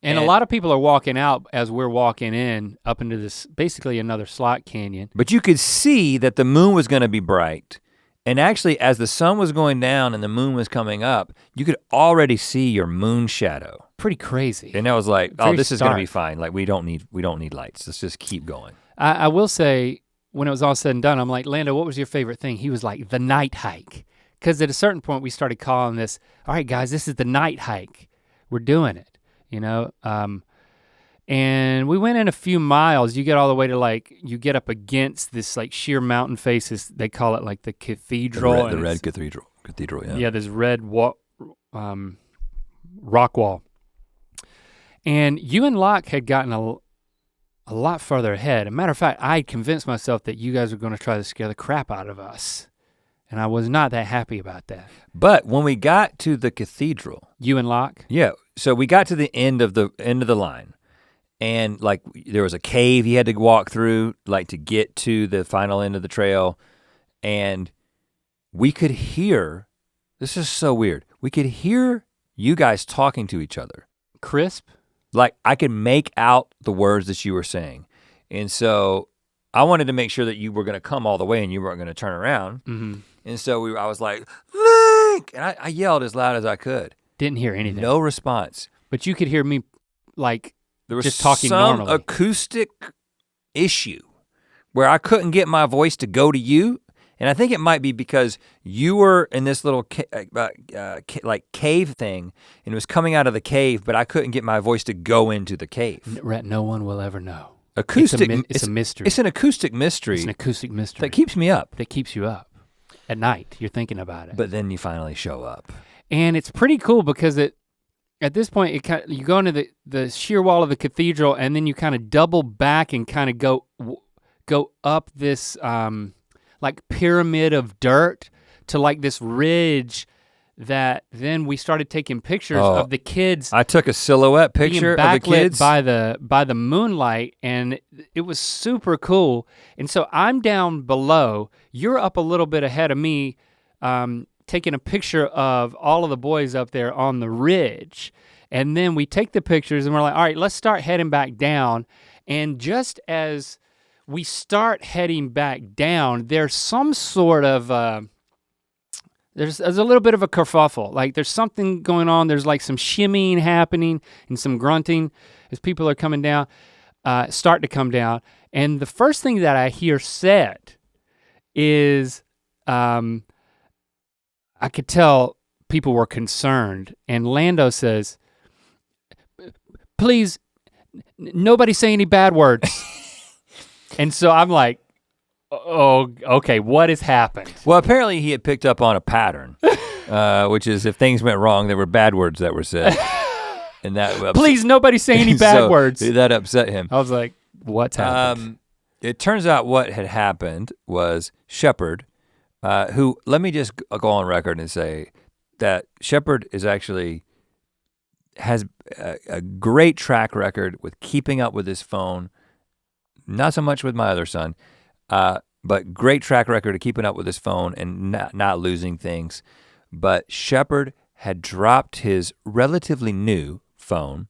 And a lot of people are walking out as we're walking in up into this, basically another slot canyon. But you could see that the moon was gonna be bright. And actually, as the sun was going down and the moon was coming up, you could already see your moon shadow. Pretty crazy. And I was like, oh, this is gonna be fine. Like we don't need lights. Let's just keep going. I will say, when it was all said and done, I'm like, Lando, what was your favorite thing? He was like, the night hike. Because at a certain point we started calling this, all right guys, this is the night hike. We're doing it, and we went in a few miles. You get all the way to you get up against this like sheer mountain faces. They call it like the cathedral. The red cathedral, yeah. Yeah, this red rock wall. And you and Locke had gotten a lot further ahead. As a matter of fact, I had convinced myself that you guys were gonna try to scare the crap out of us. And I was not that happy about that. But when we got to the cathedral. You and Locke? Yeah, so we got to the end of the line. And like there was a cave he had to walk through like to get to the final end of the trail. And we could hear, this is so weird, we could hear you guys talking to each other. Crisp? Like I could make out the words that you were saying. And so I wanted to make sure that you were gonna come all the way and you weren't gonna turn around. Mm-hmm. And so I was like, Link! And I yelled as loud as I could. Didn't hear anything. No response. But you could hear me like there was just talking some normally. Acoustic issue where I couldn't get my voice to go to you. And I think it might be because you were in this little like cave thing and it was coming out of the cave, but I couldn't get my voice to go into the cave. Rhett, no one will ever know. Acoustic, it's a mystery. It's an acoustic mystery. It's an acoustic mystery. That keeps me up. That keeps you up. At night, you're thinking about it. But then you finally show up. And it's pretty cool because at this point, you go into the sheer wall of the cathedral and then you kind of double back and kind of go up this like pyramid of dirt to like this ridge that then we started taking pictures of the kids. I took a silhouette picture of the kids by the moonlight, and it was super cool. And so I'm down below, you're up a little bit ahead of me, taking a picture of all of the boys up there on the ridge. And then we take the pictures and we're like, all right, let's start heading back down. And just as we start heading back down, there's some sort of, there's a little bit of a kerfuffle. Like there's something going on. There's like some shimmying happening and some grunting as people are coming down, start to come down. And the first thing that I hear said is, I could tell people were concerned. And Lando says, please, nobody say any bad words. And so I'm like, oh, okay, what has happened? Well, apparently he had picked up on a pattern, which is if things went wrong, there were bad words that were said. And that please, nobody say any bad words. That upset him. I was like, what's happened? It turns out what had happened was Shepard, who, let me just go on record and say that Shepard is actually, has a great track record with keeping up with his phone, not so much with my other son, but great track record of keeping up with his phone and not losing things. But Shepard had dropped his relatively new phone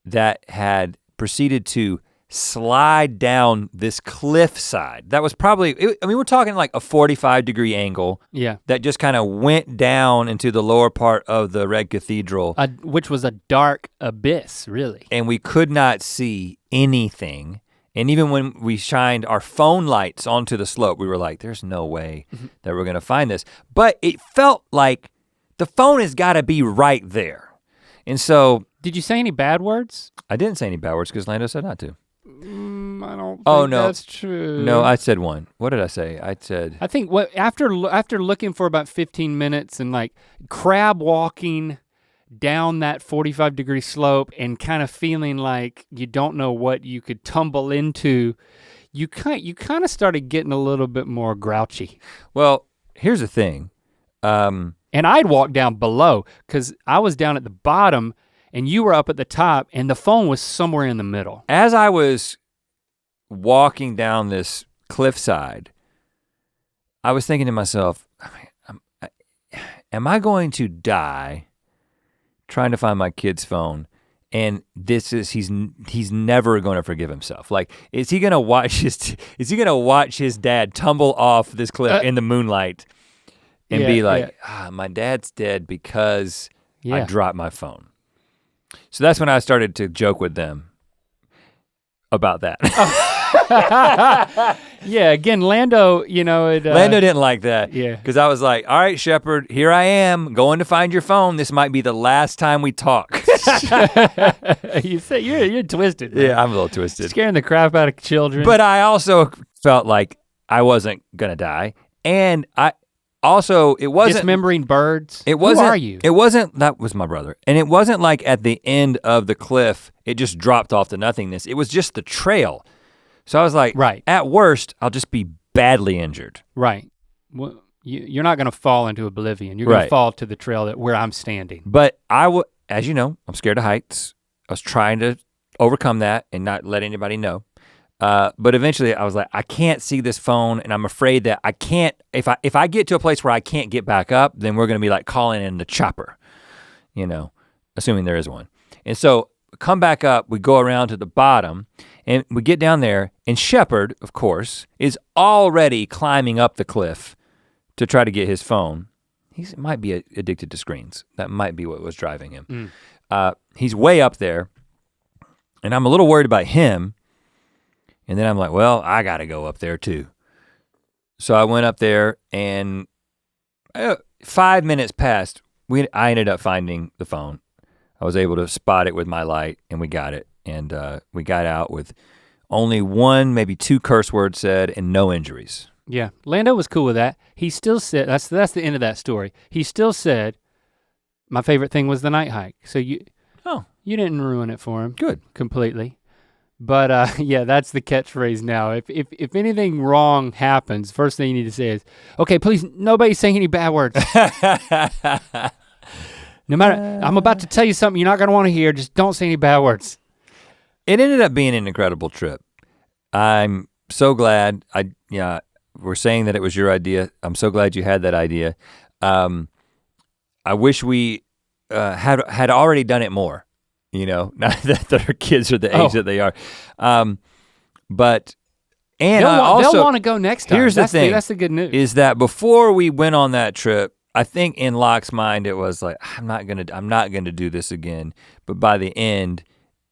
that had proceeded to slide down this cliff side. That was probably, we're talking like a 45-degree angle. Yeah. That just kind of went down into the lower part of the Red Cathedral. Which was a dark abyss, really. And we could not see anything. And even when we shined our phone lights onto the slope, we were like, there's no way that we're gonna find this. But it felt like the phone has gotta be right there. And so. Did you say any bad words? I didn't say any bad words because Lando said not to. I don't think that's true. No, I said one. What did I say? I think after looking for about 15 minutes and like crab walking down that 45-degree slope and kind of feeling like you don't know what you could tumble into, you kind of started getting a little bit more grouchy. Well, here's the thing. And I'd walk down below because I was down at the bottom and you were up at the top and the phone was somewhere in the middle. As I was walking down this cliffside, I was thinking to myself, am I going to die trying to find my kid's phone? And he's never gonna forgive himself. Like, is he gonna watch his dad tumble off this cliff in the moonlight and be like, my dad's dead because I dropped my phone? So that's when I started to joke with them about that. Yeah, again, Lando, Lando didn't like that. Yeah. Because I was like, all right, Shepard, here I am, going to find your phone. This might be the last time we talk. You say you're twisted, man. Yeah, I'm a little twisted. Scaring the crap out of children. But I also felt like I wasn't gonna die. And it wasn't dismembering birds. It wasn't. Who are you? It wasn't. That was my brother. And it wasn't like at the end of the cliff, it just dropped off to nothingness. It was just the trail. So I was like, right. At worst, I'll just be badly injured. Right. Well, you're not gonna fall into oblivion. You're gonna fall to the trail where I'm standing. But as you know, I'm scared of heights. I was trying to overcome that and not let anybody know. But eventually I was like, I can't see this phone and I'm afraid that I can't, if I get to a place where I can't get back up, then we're gonna be like calling in the chopper, assuming there is one. And so come back up, we go around to the bottom and we get down there and Shepard, of course, is already climbing up the cliff to try to get his phone. He might be addicted to screens. That might be what was driving him. He's way up there and I'm a little worried about him. And then I'm like, well, I gotta go up there too. So I went up there and 5 minutes passed. I ended up finding the phone. I was able to spot it with my light and we got it. And we got out with only one, maybe two curse words said and no injuries. Yeah, Lando was cool with that. He still said, that's the end of that story. He still said, my favorite thing was the night hike. So you didn't ruin it for him. Good. Completely. But yeah, that's the catchphrase now. If anything wrong happens, first thing you need to say is, okay, please, nobody say any bad words. No matter, I'm about to tell you something you're not gonna wanna hear, just don't say any bad words. It ended up being an incredible trip. I'm so glad, we're saying that it was your idea. I'm so glad you had that idea. I wish we had already done it more, now that our kids are the age that they are. But they'll want to go next time. Here's the thing. That's the good news. Is that before we went on that trip, I think in Locke's mind it was like, I'm not gonna do this again. But by the end,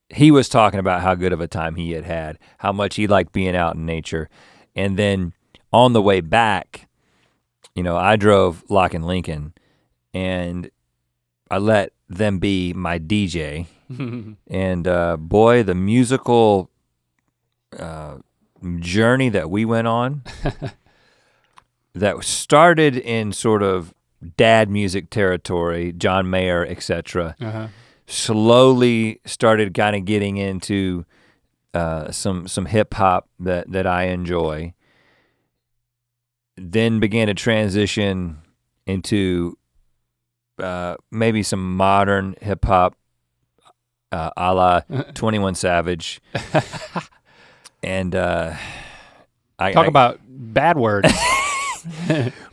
he was talking about how good of a time he had, how much he liked being out in nature. And then on the way back, I drove Locke and Lincoln, and I let them be my DJ. And boy, the musical journey that we went on that started in sort of dad music territory, John Mayer, etc. Slowly started kind of getting into some hip hop that I enjoy. Then began to transition into maybe some modern hip hop, a la 21 Savage. And talk about bad words.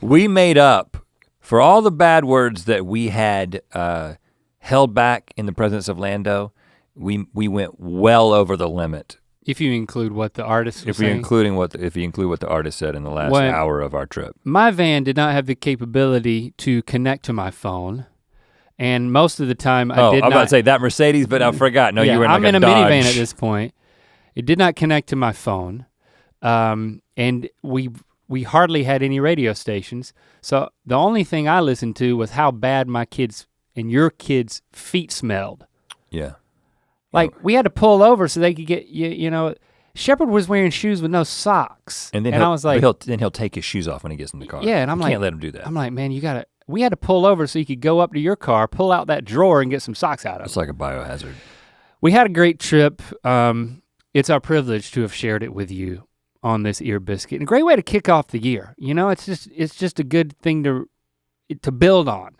We made up for all the bad words that we had held back in the presence of Lando. We went well over the limit. If you include what the artist was saying. If you include what the artist said in the last hour of our trip. My van did not have the capability to connect to my phone. And most of the time I did not. I'm about to say that Mercedes, but I forgot. No, you were in I'm like in a Dodge. minivan at this point. It did not connect to my phone. And we hardly had any radio stations. So the only thing I listened to was how bad my kids and your kids' feet smelled. Yeah. Like we had to pull over so they could get, Shepard was wearing shoes with no socks. And then I was like, he'll take his shoes off when he gets in the car. Yeah, and I'm you like, can't let him do that. I'm like, man, we had to pull over so you could go up to your car, pull out that drawer and get some socks out of it. It's like a biohazard. We had a great trip. It's our privilege to have shared it with you on this Ear Biscuit. And a great way to kick off the year. It's just a good thing to build on.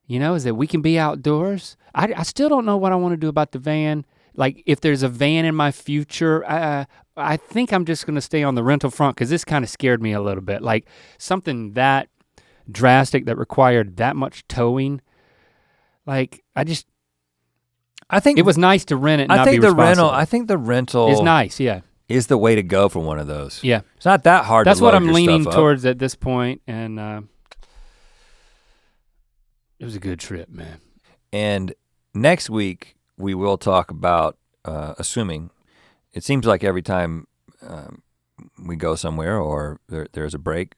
Is that we can be outdoors. I still don't know what I want to do about the van. Like if there's a van in my future, I think I'm just gonna stay on the rental front because this kind of scared me a little bit. Like something that drastic that required that much towing. Like I think it was nice to rent it and not be responsible. I think the rental is nice, yeah. Is the way to go for one of those. Yeah. It's not that hard That's to load what I'm your leaning stuff towards at this point, and it was a good trip, man. And next week we will talk about, assuming, it seems like every time we go somewhere or there's a break,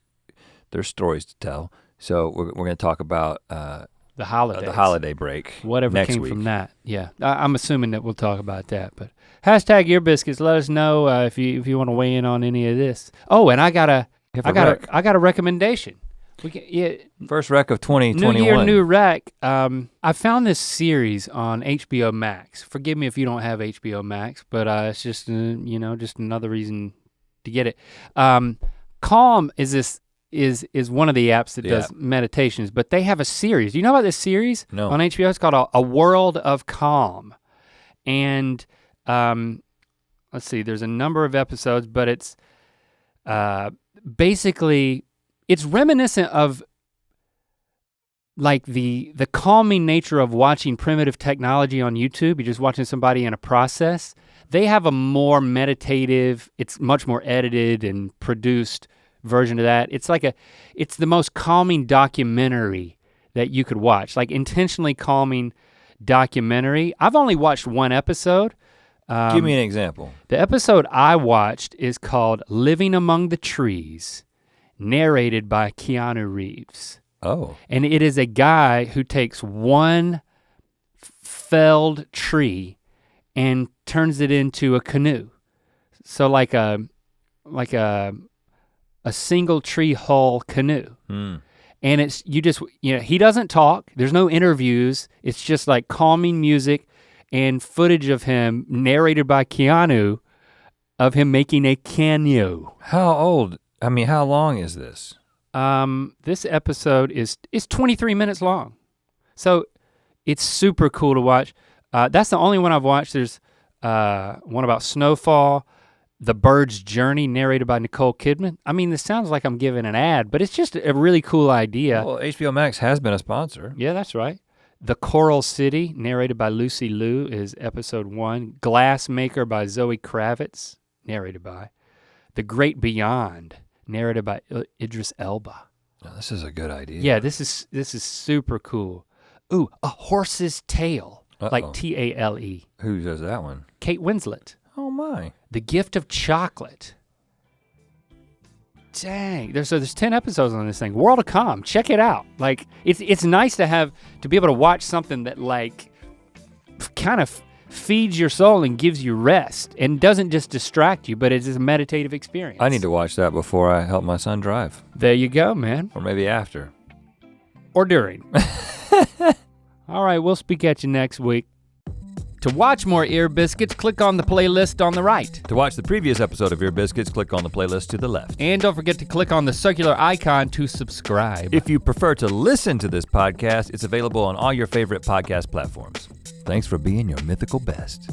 there's stories to tell. So we're going to talk about the holidays. The holiday break. Whatever next came week. From that. Yeah, I'm assuming that we'll talk about that. But hashtag Ear Biscuits. Let us know if you want to weigh in on any of this. Oh, and I got a recommendation. First rec of 2021. New year, new rec. I found this series on HBO Max. Forgive me if you don't have HBO Max, but it's just just another reason to get it. Calm is one of the apps that does meditations, but they have a series. Do you know about this series? No. On HBO? It's called A World of Calm. And let's see, there's a number of episodes, but it's basically, it's reminiscent of like the calming nature of watching primitive technology on YouTube. You're just watching somebody in a process. They have a more meditative, it's much more edited and produced version of that. It's the most calming documentary that you could watch, like intentionally calming documentary. I've only watched one episode. Give me an example. The episode I watched is called Living Among the Trees, narrated by Keanu Reeves. Oh. And it is a guy who takes one felled tree and turns it into a canoe. So like a single tree hull canoe. Mm. And it's, he doesn't talk, there's no interviews, it's just like calming music and footage of him narrated by Keanu of him making a canoe. How long is this? This episode is 23 minutes long. So it's super cool to watch. That's the only one I've watched. There's one about snowfall. The Bird's Journey, narrated by Nicole Kidman. I mean, this sounds like I'm giving an ad, but it's just a really cool idea. Well, HBO Max has been a sponsor. Yeah, that's right. The Coral City, narrated by Lucy Liu, is episode 1. Glassmaker by Zoe Kravitz, narrated by. The Great Beyond, narrated by Idris Elba. Oh, this is a good idea. Yeah, this is super cool. Ooh, A Horse's Tale, like T-A-L-E. Who does that one? Kate Winslet. Oh my. The Gift of Chocolate. Dang, there's 10 episodes on this thing. World of Calm, check it out. Like, it's nice to be able to watch something that like kind of feeds your soul and gives you rest and doesn't just distract you, but it's a meditative experience. I need to watch that before I help my son drive. There you go, man. Or maybe after. Or during. All right, we'll speak at you next week. To watch more Ear Biscuits, click on the playlist on the right. To watch the previous episode of Ear Biscuits, click on the playlist to the left. And don't forget to click on the circular icon to subscribe. If you prefer to listen to this podcast, it's available on all your favorite podcast platforms. Thanks for being your mythical best.